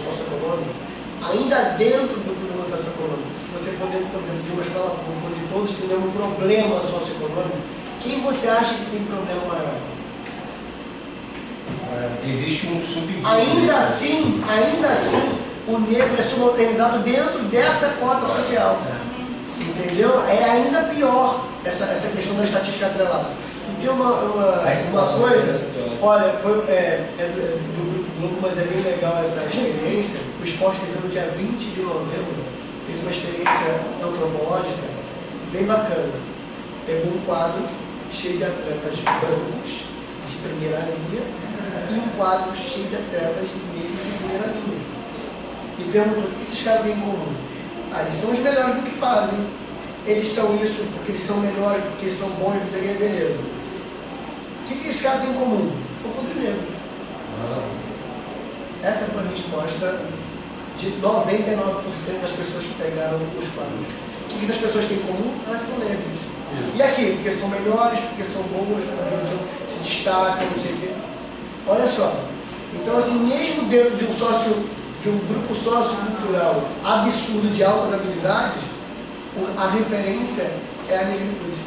socioeconômico, ainda dentro do problema socioeconômico, se você for dentro de uma escola pública, onde todos têm um problema socioeconômico, quem você acha que tem problema maior? Existe um subgrupo. Ainda assim, o negro é subalternizado dentro dessa cota social. Entendeu? É ainda pior essa questão da estatística atrelada. E tem uma coisa, olha, do grupo, mas é bem legal essa experiência. O Esporte teve no dia 20 de novembro, fez uma experiência antropológica bem bacana. Pegou um quadro cheio de atletas brancos de primeira linha e um quadro cheio de atletas negros de primeira linha. E perguntou o que esses caras têm em comum. Eles são os melhores do que fazem. Eles são isso porque eles são melhores, porque eles são bons, não sei o que, beleza. O que esses caras têm em comum? São todos negros. Essa foi a resposta de 99% das pessoas que pegaram os quadros. O que essas pessoas têm em comum? Elas são negras. E aqui? Porque são melhores, porque são bons, porque se destacam, não sei o quê. Olha só. Então, assim, mesmo dentro de um grupo sociocultural absurdo de altas habilidades, a referência é a negritude.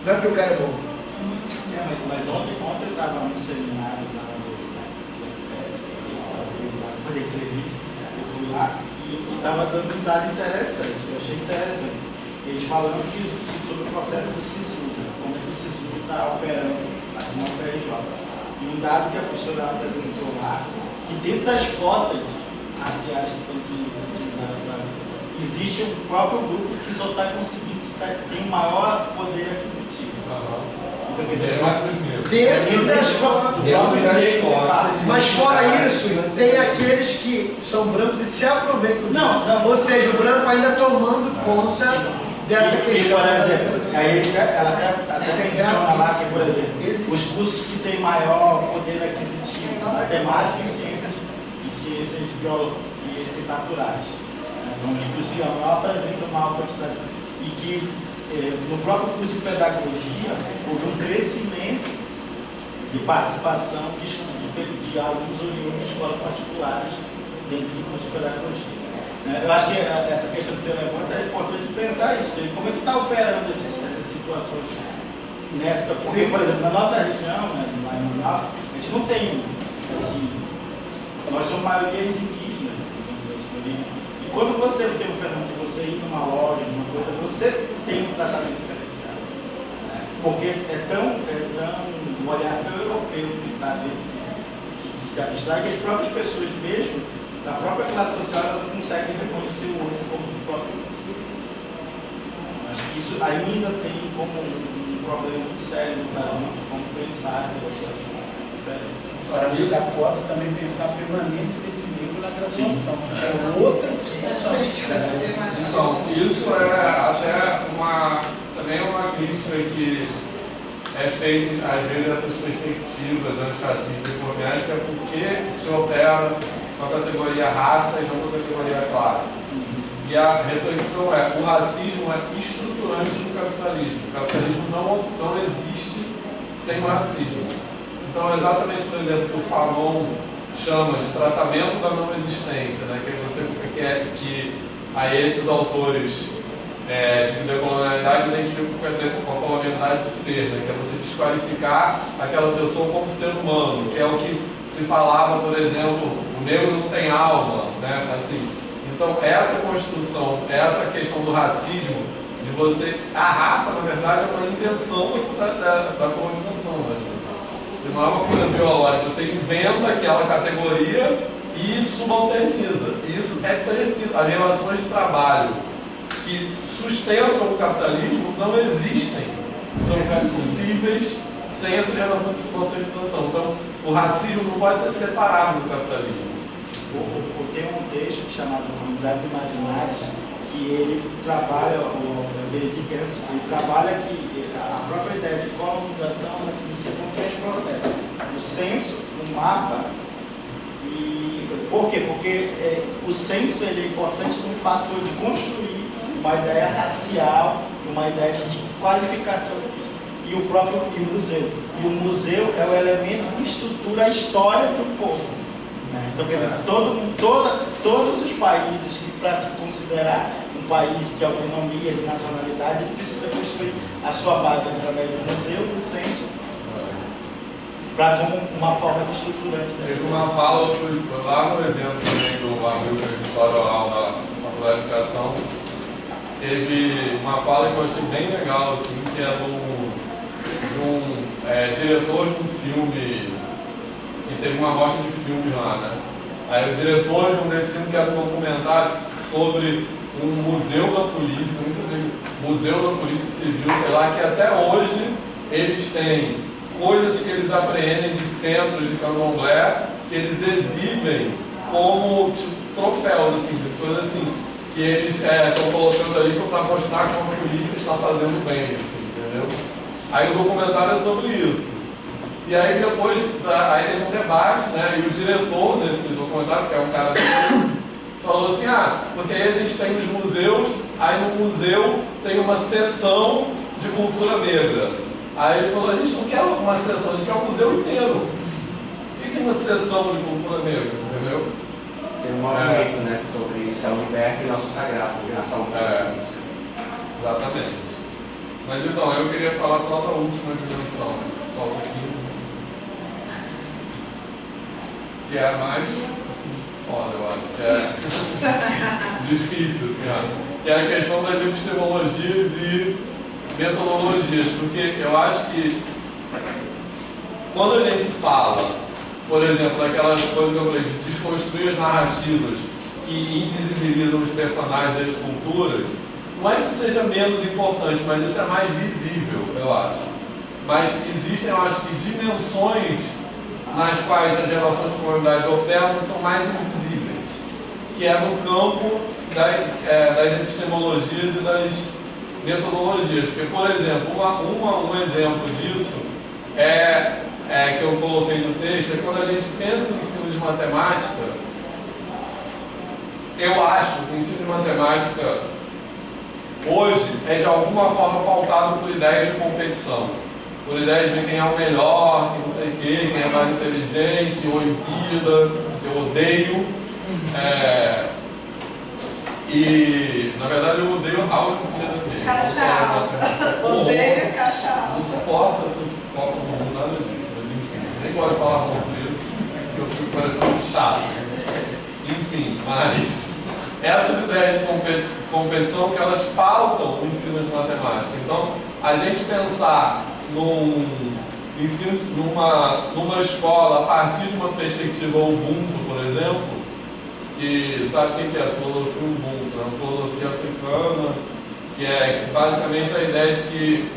Não é porque o cara é bom. Mas ontem eu estava no seminário lá fazer entrevista, eu fui lá e estava dando um dado interessante, eu achei interessante. Eles falando sobre o processo do SISU, como o SISU está operando aqui na UFRJ. E um dado que a professora apresentou lá, que dentro das cotas raciais que estão se existe um próprio grupo que só está conseguindo, tem maior poder aquisitivo. Dentro das cotas. Mas fora isso, tem aqueles que são brancos e se aproveitam disso. Ou seja, o branco ainda tomando conta dessa questão. Por exemplo, aí ela até menciona lá que, por exemplo, os cursos que têm maior poder aquisitivo, matemática e ciências biológicas, ciências naturais. São os cursos que não apresentam maior quantidade. E que no próprio curso de pedagogia houve um crescimento de participação de alunos oriundos de escolas particulares dentro do curso de pedagogia. Eu acho que essa questão que você levanta é importante pensar isso, como é que está operando essas situações porque, por exemplo, na nossa região, lá em Manaus, a gente não tem, assim, nós somos maioria indígenas, e quando você tem um fenômeno de você ir numa loja, numa coisa, você tem um tratamento diferenciado, porque é tão um olhar tão europeu que está dentro, que se abstrai, que as próprias pessoas mesmo, na própria classe social, não conseguem reconhecer o outro como o próprio. Acho que isso ainda tem como um problema muito sério no Brasil, como pensar em situação diferente. Para além da cota, também pensar a permanência desse livro na graduação, que é outra discussão. Então, isso acho também é uma crítica que é feita, às vezes, essas perspectivas antirracistas e coloniais, que é porque se opera com a categoria raça e não com a categoria classe. E a reflexão o racismo é estruturante do capitalismo. O capitalismo não existe sem o racismo. Então, exatamente, por exemplo, que o Fanon chama de tratamento da não existência, né? Que você quer que esses autores de decolonialidade identificam com a colonialidade do ser, né? Que é você desqualificar aquela pessoa como ser humano, que é o que se falava, por exemplo, o negro não tem alma, né? Assim, então, essa construção, essa questão do racismo, de você... A raça, na verdade, é uma invenção da colonização, né? Não é uma coisa biológica. Você inventa aquela categoria e subalterniza. Isso é preciso. As relações de trabalho que sustentam o capitalismo não existem. São impossíveis sem essas relações de subalternização. Então, o racismo não pode ser separado do capitalismo. Tem um texto chamado Comunidades Imaginárias, que ele trabalha, o Benedict Anderson, ele trabalha que a própria ideia de colonização ela se inicia com três processos. O censo, o mapa, e por quê? Porque o censo ele é importante no fato de construir uma ideia racial, uma ideia de qualificação e o próprio museu. E o museu é o elemento que estrutura a história do povo. Então, quer dizer, todos os países que, para se considerar um país de autonomia, de nacionalidade, ele precisa construir a sua base através do museu, do censo, como uma forma de estruturante dessa. Teve uma fala lá no evento também do Abril de História Oral da Faculdade de Educação, teve uma fala que eu achei bem legal, assim, que é de um diretor de um filme, que teve uma mostra de filme lá, né? Aí o diretor de um desses filmes que era um documentário sobre um museu da polícia, museu da polícia civil, sei lá, que até hoje eles têm coisas que eles apreendem de centros de candomblé, que eles exibem como troféus, assim, coisas assim, que eles estão colocando ali para mostrar como a polícia está fazendo bem, assim, entendeu? Aí o documentário é sobre isso. E aí depois, aí teve um debate, né, e o diretor desse documentário, que é um cara falou assim, porque aí a gente tem os museus, aí no museu tem uma seção de cultura negra. Aí ele falou, a gente não quer uma seção, a gente quer o museu inteiro. Por que tem uma seção de cultura negra, entendeu? Tem um movimento, né, sobre isso, é o liberto e nosso sagrado, combinação exatamente. Mas então, eu queria falar só da última dimensão, falta 15. Que é a mais foda, eu acho, que é difícil, assim, que é a questão das epistemologias e metodologias, porque eu acho que quando a gente fala, por exemplo, daquelas coisas que eu falei, de desconstruir as narrativas que invisibilizam os personagens das culturas, não é que isso seja menos importante, mas isso é mais visível, eu acho. Mas existem, eu acho que, dimensões nas quais as relações de comunidade operam são mais invisíveis, que é no campo das epistemologias e das metodologias. Porque, por exemplo, um exemplo disso que eu coloquei no texto, é quando a gente pensa em ensino de matemática, eu acho que o ensino de matemática hoje é de alguma forma pautado por ideias de competição, por ideias de quem é o melhor, quem não sei o quê, quem é mais inteligente, Olimpíada, eu odeio. E na verdade eu odeio a Olimpíada mesmo. Cachau. Odeio cachau. Não suporto essas copas, nada disso, mas enfim, nem gosto de falar muito disso, porque eu fico parecendo chato. Enfim, mas essas ideias de competição que elas pautam o ensino de matemática. Então, a gente pensar num ensino, numa escola a partir de uma perspectiva Ubuntu, por exemplo, que sabe o que é essa filosofia Ubuntu? É uma filosofia africana, que é basicamente a ideia de que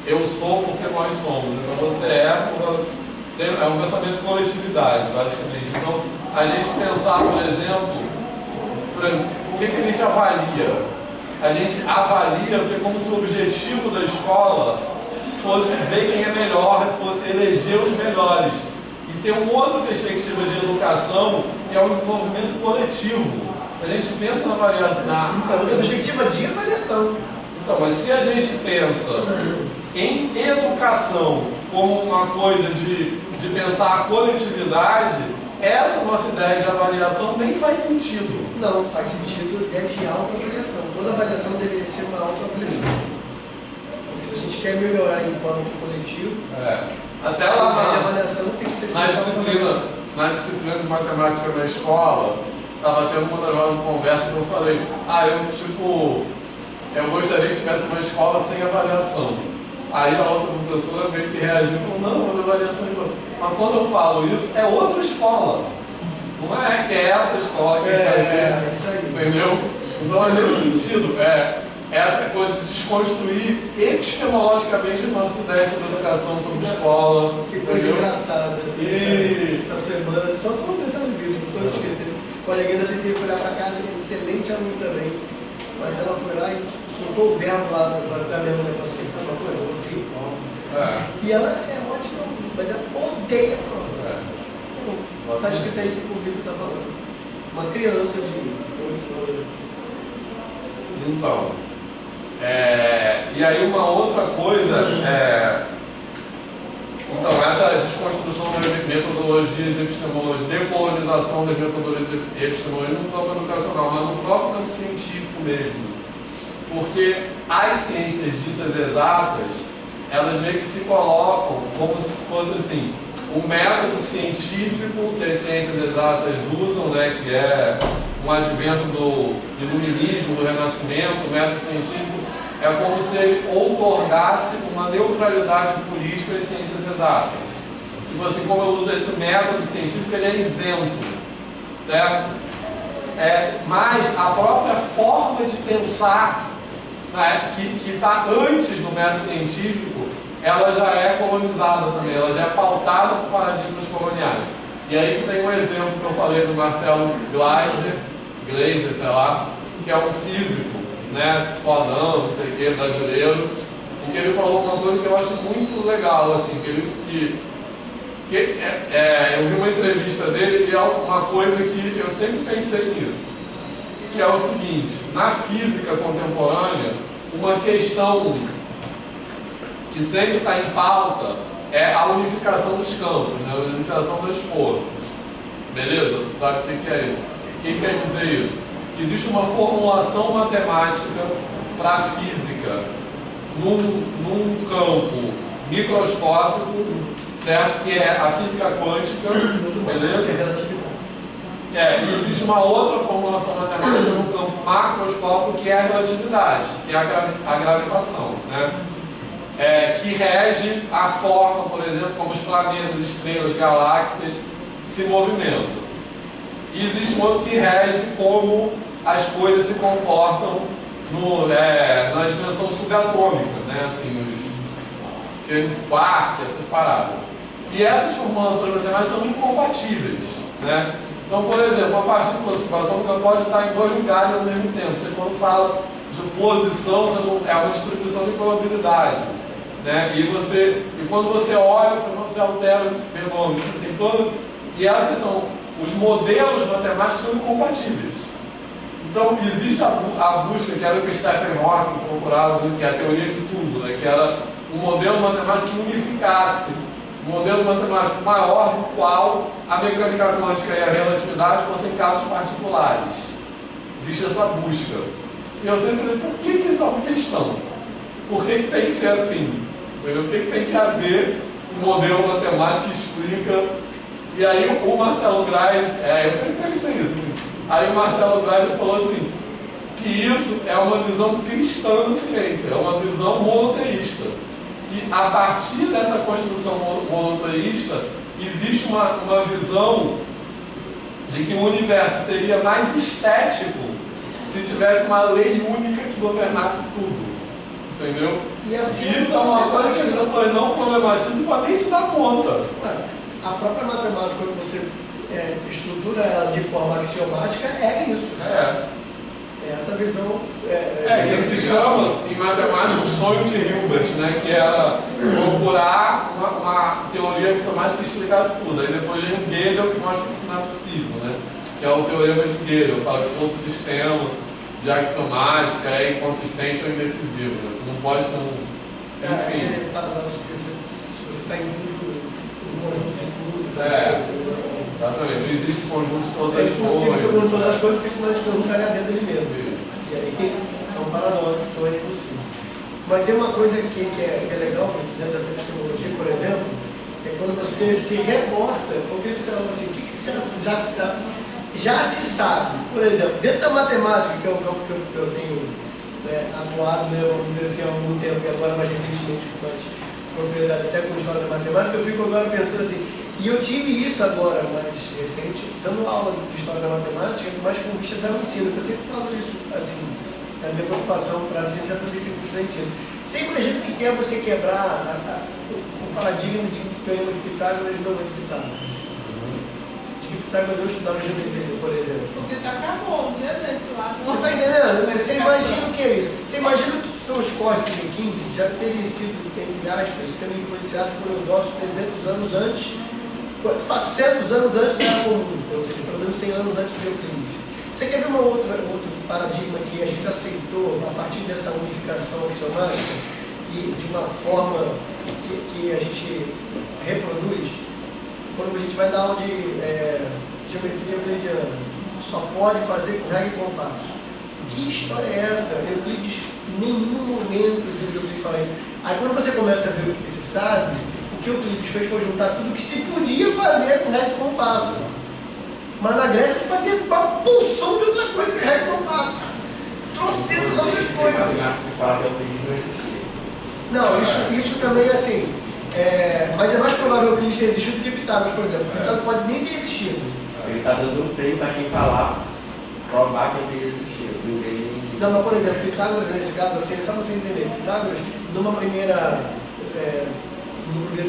eu sou porque nós somos. Então, você é um pensamento de coletividade, basicamente. Então, a gente pensar, por exemplo, o que a gente avalia? A gente avalia porque é como se o objetivo da escola fosse ver quem é melhor, fosse eleger os melhores. E ter uma outra perspectiva de educação, que é o desenvolvimento coletivo. A gente pensa na avaliação. Outra perspectiva de avaliação. Então, mas se a gente pensa em educação como uma coisa de pensar a coletividade, essa nossa ideia de avaliação nem faz sentido. Não, faz sentido ideia de autoavaliação. Toda avaliação deveria ser uma autoavaliação. Porque se a gente quer melhorar enquanto coletivo, até lá a avaliação tem que ser na disciplina de matemática na escola, estava tendo uma das rodas de conversa que eu falei, eu gostaria que tivesse uma escola sem avaliação. Aí a outra professora meio que reagiu e falou, não, mas avaliação é outra. Mas quando eu falo isso, é outra escola. Não é que é essa escola que a gente vai ver, entendeu? Então é nesse sentido, essa coisa de desconstruir epistemologicamente as nossas ideias sobre educação, sobre escola. Que coisa engraçada. Essa semana, só estou tentando ver, não estou esquecendo. A coleguinha da Cecília foi lá para casa, excelente aluno também. Mas ela foi lá e soltou o verbo lá para a minha mulher, para você falar, eu odeio prova. E ela é ótima, mas ela odeia prova. Está escrito aí que o público está falando. Uma criança de 8 anos. Então, e aí uma outra coisa então, essa desconstrução das metodologias de epistemologia, decolonização das metodologias de epistemologia no campo educacional, mas no próprio campo científico mesmo. Porque as ciências ditas exatas, elas meio que se colocam como se fosse assim, o método científico que as ciências exatas usam, né, que é um advento do iluminismo, do renascimento, o método científico, é como se ele outorgasse uma neutralidade política às ciências exatas. Tipo assim, como eu uso esse método científico, ele é isento, certo? Mas a própria forma de pensar, né, que está antes do método científico, ela já é colonizada também, ela já é pautada por paradigmas coloniais. E aí tem um exemplo que eu falei do Marcelo Gleiser, sei lá, que é um físico, né, fodão, não sei o que, brasileiro, e que ele falou uma coisa que eu acho muito legal, assim, eu vi uma entrevista dele e é uma coisa que eu sempre pensei nisso, que é o seguinte: na física contemporânea, uma questão que sempre está em pauta é a unificação dos campos, né, a unificação das forças. Beleza? Sabe o que é isso? O que quer dizer isso? Que existe uma formulação matemática para a física num campo microscópico, certo? Que é a física quântica, beleza? E existe uma outra formulação matemática no campo macroscópico, que é a relatividade, que é a gravitação, né? Que rege a forma, por exemplo, como os planetas, estrelas, galáxias se movimentam. E existe um outro que rege como as coisas se comportam na dimensão subatômica, né? Assim, quark, essas paradas. E essas formulações matemáticas são incompatíveis, né? Então, por exemplo, uma partícula subatômica pode estar em 2 lugares ao mesmo tempo. Você, quando fala de posição, é uma distribuição de probabilidade. né? E quando você olha, você altera o fenômeno, tem todo, e esses são os modelos matemáticos são incompatíveis. Então existe a busca, que era o que Stephen Hawking procurava, que é a teoria de tudo, né? Que era um modelo matemático que unificasse, um modelo matemático maior do qual a mecânica quântica e a relatividade fossem casos particulares. Existe essa busca. E eu sempre digo, por que isso é uma questão? Por que tem que ser assim? Por que tem que haver um modelo matemático que explica? E aí o Marcelo Grey, eu sempre pensei isso. Assim. Aí o Marcelo Grey falou assim, que isso é uma visão cristã da ciência, é uma visão monoteísta. Que a partir dessa construção monoteísta, existe uma visão de que o universo seria mais estético se tivesse uma lei única que governasse tudo. Entendeu? E assim, isso é uma coisa que as pessoas não problematizam e podem nem se dar conta. A própria matemática, quando você estrutura ela de forma axiomática, é isso. Essa visão que se chama em matemática o sonho de Hilbert, né? Que era procurar uma teoria axiomática que explicasse tudo. Aí depois vem o Gödel que mostra que isso não é possível, né? Que é o teorema de Gödel, fala que todo sistema de axiomática é inconsistente ou indecisivo, né? Você não pode ter enfim. Se você está em um conjunto de tudo. Exatamente. Não existe conjunto de todas as as coisas. É impossível ter conjunto de todas as coisas, porque senão esse conjunto cairia dentro dele mesmo. E aí é um paradoxo, então é impossível. Mas tem uma coisa que é legal dentro dessa epistemologia, por exemplo, é quando você se reporta, porque você fala assim, o que já se sabe. Por exemplo, dentro da matemática, que é o campo que eu tenho atuado, vamos dizer assim, há algum tempo, e agora mais recentemente com mais propriedade, até com história da matemática, eu fico agora pensando assim, e eu tive isso agora, mais recente, dando aula de história da matemática, mas com vistas ao ensino, eu sempre falo isso, assim, a minha preocupação para a licenciatura de curso de ensino. Você imagina o que é você quebrar o paradigma de teorema de Pitágoras e não de Pitágoras. Pitágoras eu estudava geometria, por exemplo. Porque tu acabou um dia desse lá. Você está entendendo? Você imagina o que é isso? Você imagina o que são os códigos de Euclides já terem sido, entre aspas, sendo influenciados por Eudócio 300 anos antes, 400 anos antes da Era Comum, ou seja, pelo menos 100 anos antes de Euclides. Você quer ver outro paradigma que a gente aceitou a partir dessa unificação axiomática e de uma forma que a gente reproduz? Quando a gente vai dar aula de geometria euclidiana, só pode fazer com regra e compasso. Que história é essa? Euclides, em nenhum momento de Euclides fala isso. Aí quando você começa a ver o que se sabe, o que Euclides fez foi juntar tudo que se podia fazer com regra e compasso. Mas na Grécia se fazia uma pulsão de outra coisa sem regra e compasso. Trocentas outras coisas. Não, isso também é assim. Mas é mais provável que ele tenha existido do que Pitágoras, por exemplo. Pitágoras pode nem ter existido. Ele está dando um tempo para quem falar, provar que ele existiu. Não, mas por exemplo, Pitágoras, nesse caso, assim, só para você entender, Pitágoras, no primeiro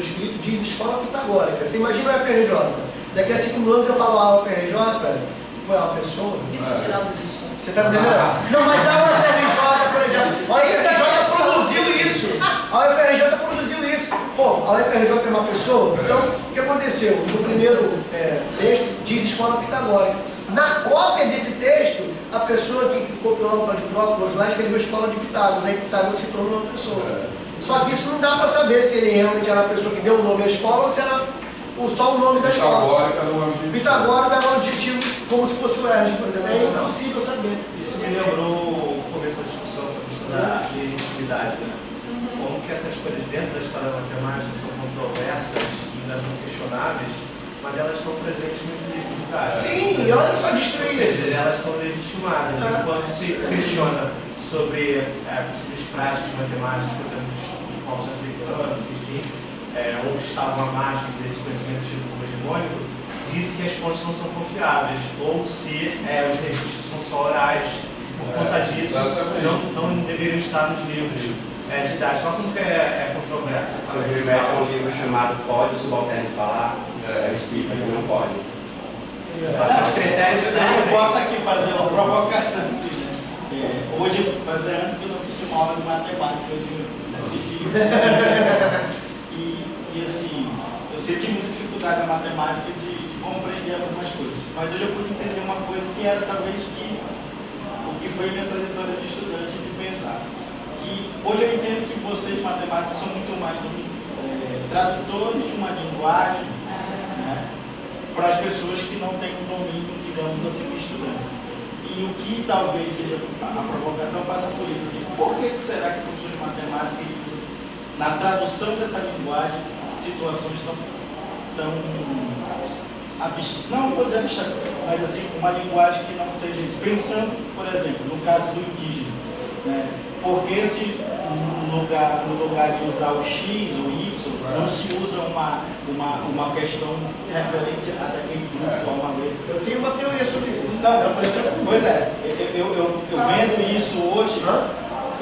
escrito, diz escola pitagórica. Você imagina o FRJ. Daqui a 5 anos eu falo a UFRJ, foi uma pessoa. Você está entendendo? Não, mas a UFRJ, por exemplo, a UFRJ produziu isso. A UFRJ produziu isso. Bom, a UFRJ é uma pessoa, então o que aconteceu? No primeiro texto diz escola pitagórica. Na cópia desse texto, a pessoa que copiou o de Própolis lá escreveu escola de Pitágoras, aí Pitágoras se tornou uma pessoa. Só que isso não dá para saber se ele realmente era a pessoa que deu o nome à escola ou se era só o nome da escola. Pitagórica era um adjetivo como se fosse o Erge, por exemplo. É impossível saber. Isso me lembrou o começo da discussão da legitimidade, né? Como que essas coisas dentro da história da matemática são controversas e ainda são questionáveis, mas elas estão presentes nos livros do cara. Sim, olha só destruir. Ou seja, elas são legitimadas. Quando se questiona sobre possíveis práticas matemáticas, por exemplo, dos povos africanos, enfim, onde estava a margem desse conhecimento tido como hegemônico, diz que as fontes não são confiáveis, ou se os registros são só orais. Por conta disso, não deveriam estar nos livros. Didático, só como que é controverso. Se eu tiver um livro chamado Pode o Subalterno Falar, explica que não pode. Os critérios são. Eu posso aqui fazer uma provocação, assim, né? Hoje, antes que eu não assisti uma aula de matemática, hoje Assistir. E assim, eu sempre tive muita dificuldade na matemática de compreender algumas coisas. Mas hoje eu pude entender uma coisa que era talvez o que foi a minha trajetória de estudante de pensar. Que hoje eu entendo que vocês, matemáticos, são muito mais tradutores de uma linguagem, né, para as pessoas que não têm um domínio, digamos assim, do estudante. E o que talvez seja a provocação passa por isso. Assim, por que será que o professor de matemática, na tradução dessa linguagem, situações tão não vou dizer abstrato, mas assim, uma linguagem que não seja isso. Pensando, por exemplo, no caso do indígena, né? Porque se no lugar de usar o X ou Y, não se usa uma questão referente a daquele grupo, a uma letra. Eu tenho uma teoria sobre isso. Não, pois é, eu vendo isso hoje,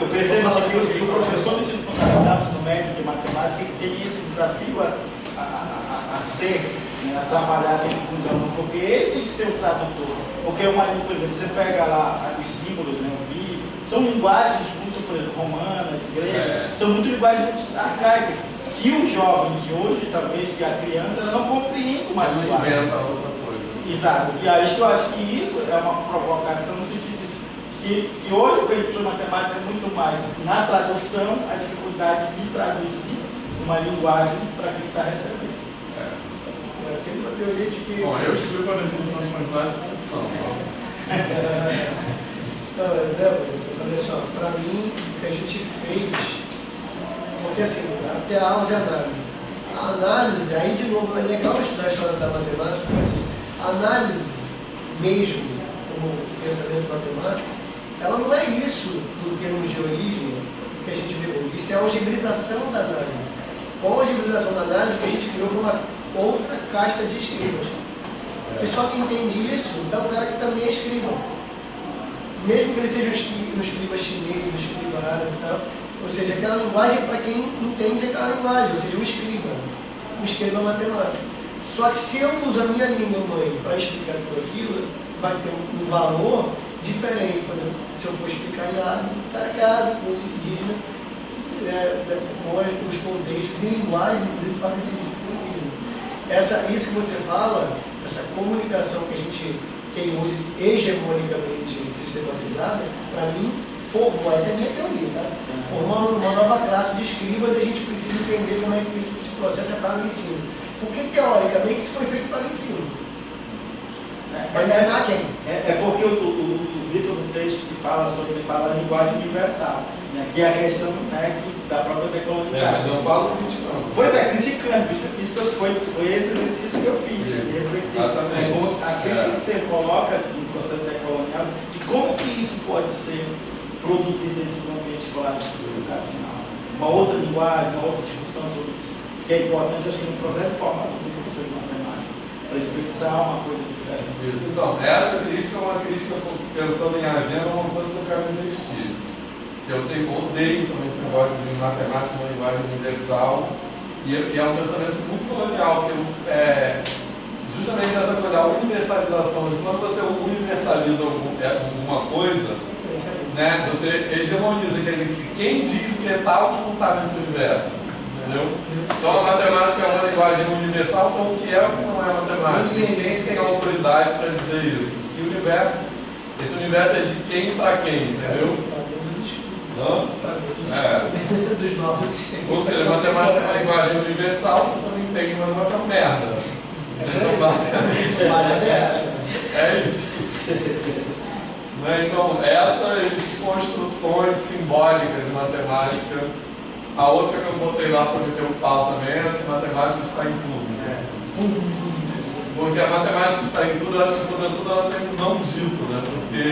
eu percebo que o professor do ensino fundamental, ensino médio de matemática, ele tem esse desafio a ser, né, a trabalhar dentro com os alunos, porque ele tem que ser o tradutor. Porque uma língua, por exemplo, você pega lá os símbolos, né, o bi, são linguagens muito, por exemplo, romanas, gregas, são muito linguagens muito arcaicas, que o jovem de hoje, talvez, que a criança, ela não compreende uma linguagem. Inventa outra coisa. Exato. E aí eu acho que isso é uma provocação no sentido disso, que hoje o professor de matemática é muito mais na tradução, a dificuldade de traduzir uma linguagem para quem está recebendo. Tem uma teoria de que... Bom, eu explico a definição de quantidade de função. Não, eu falei assim, para mim, o que a gente fez, porque assim, até a aula de análise. A análise, aí de novo, é legal estudar a história da matemática, mas a análise mesmo, como pensamento matemático, ela não é isso em termos de origem que a gente viu. Isso é a algebrização da análise. Com a algebrização da análise, o que a gente criou foi uma outra casta de escribas. Que só quem entende isso é o cara que também é escriba. Mesmo que ele seja um escriba chinês, um escriba árabe e tal. Ou seja, aquela linguagem é para quem entende aquela linguagem, ou seja, um escriba matemático. Só que se eu uso a minha língua mãe para explicar tudo aquilo, vai ter um valor diferente. Se eu for explicar em árabe, o cara que é árabe, o indígena, com os contextos em linguagem, inclusive, fazem sentido para o indígena. Isso que você fala, essa comunicação que a gente tem hoje hegemonicamente sistematizada, para mim, formou, essa é a minha teoria, tá? Formou uma nova classe de escribas e a gente precisa entender como é que esse processo é para o ensino. Porque, teoricamente, isso foi feito para o ensino. Para ensinar quem? É porque o Vitor, no texto que fala sobre, ele fala a linguagem universal, né, que é a questão, né, da própria decolonialidade. Mas não falo criticando. Pois é, criticando. Isso foi esse exercício que eu fiz. Exatamente. A crítica que você coloca no processo decolonial, de como que isso pode ser produzido dentro do ambiente escolar educacional. Uma outra linguagem, uma outra discussão sobre isso, que é importante, acho que no processo de formação do professor de matemática, para ele pensar uma coisa diferente. Isso, então, essa crítica é uma crítica pensando em agenda, é uma coisa que eu quero investir. Eu odeio também esse negócio de matemática, uma linguagem universal, e é um pensamento muito colonial, que justamente essa coisa da universalização, quando você universaliza alguma coisa, né, você hegemoniza, quer dizer, quem diz que é tal que não está nesse universo, entendeu? Então a matemática é uma linguagem universal, então o que é o que não é matemática? E quem tem autoridade para dizer isso? Que universo? Esse universo é de quem para quem, entendeu? Não? Dos novos. Ou seja, matemática é uma linguagem universal, se você não entende, mas não é uma merda. Então, basicamente, é isso. Então, essas construções simbólicas de matemática, a outra que eu botei lá para meter o pau também é que matemática está em tudo. Porque a matemática está em tudo, eu acho que sobretudo ela tem um não dito, né? Porque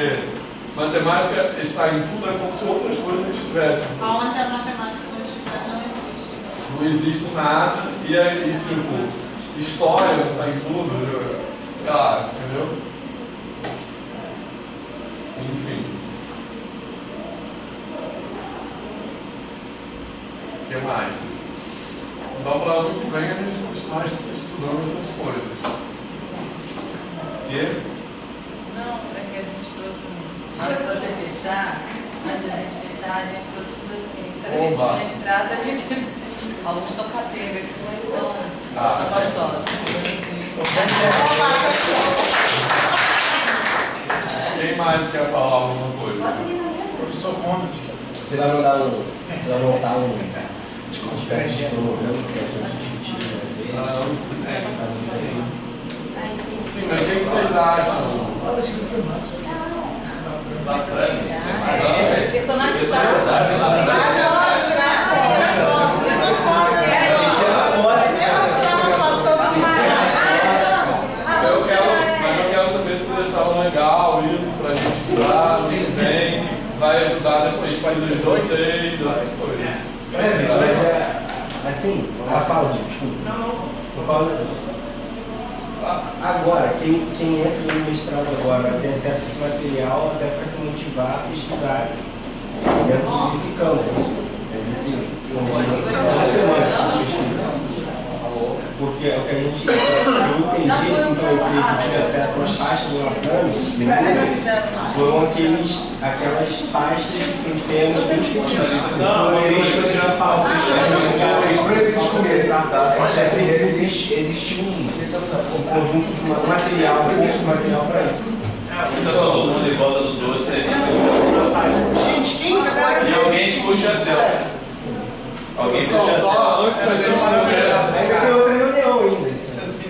matemática está em tudo é como se outras coisas não estivessem. Aonde a matemática não estiver, não existe. Não existe nada, e aí, tipo, história não está em tudo, sei lá, entendeu? Enfim. O que mais? Então, para o ano que vem, a gente continuar estudando essas coisas. E? Não, é que a gente trouxe um... Para você fechar, antes de a gente fechar, a gente trouxe tudo assim, Oba. mestrado, a gente. Alguns estão capenga, então Ah. estão gostosos. Quem mais quer falar alguma coisa? Professor Ronald. Você vai mandar você vai montar uma espécie de cronograma que a gente discutiu. Sim, mas o que vocês acham? Eu quero saber se vocês acharam legal isso pra gente estudar, se vem, vai ajudar nas pesquisas de vocês, essas coisas. Assim, ela fala, desculpa. Por causa agora, quem entra no mestrado agora tem acesso a esse material até para se motivar a pesquisar dentro desse campo. Porque o que a gente, eu entendi, assim, que eu entrei que tinha acesso às pastas do Lacan, foram aquelas pastas que tem temas bem específicos. Não, deixa eu tirar a pauta. Existe um conjunto de material, um material para isso. Todo mundo em volta do doce. Gente, quem vai E alguém puxa a selfie. Alguém puxa a Só antes da gente ainda tem outra reunião ainda.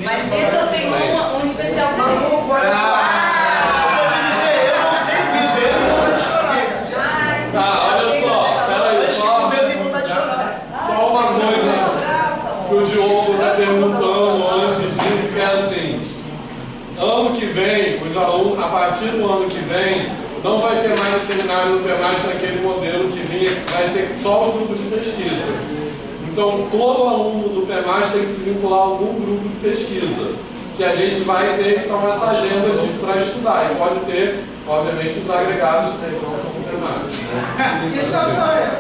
Mas então tem um especial para o eu vou te dizer, eu não sei vídeo, eu tenho vontade de chorar. Tá, olha só, peraí, Eu tenho vontade de chorar. só uma coisa que o Diogo está perguntando antes disso, que é assim, ano que vem, os alunos, a partir do ano que vem, não vai ter mais seminário do PEMAS naquele modelo que vinha, vai ser só os grupos de pesquisa. Então, todo aluno do PEMAS tem que se vincular a algum grupo de pesquisa, que a gente vai ter, então, essa agenda para estudar. E pode ter, obviamente, os agregados que não são do PEMAS. Isso sou eu.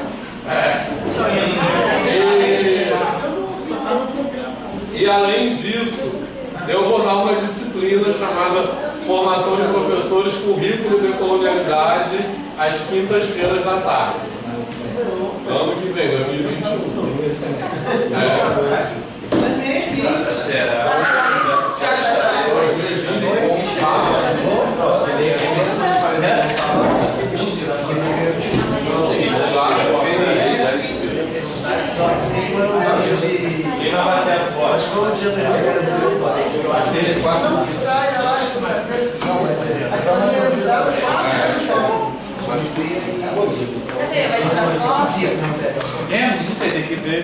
E além disso, eu vou dar uma disciplina chamada Formação de Professores, Currículo de Colonialidade, às quintas-feiras à tarde. Ano que vem, 2021. Será? Quem vai bater a foto? Acho que foi um dia bater 4 Menos, não sei, tem que ver.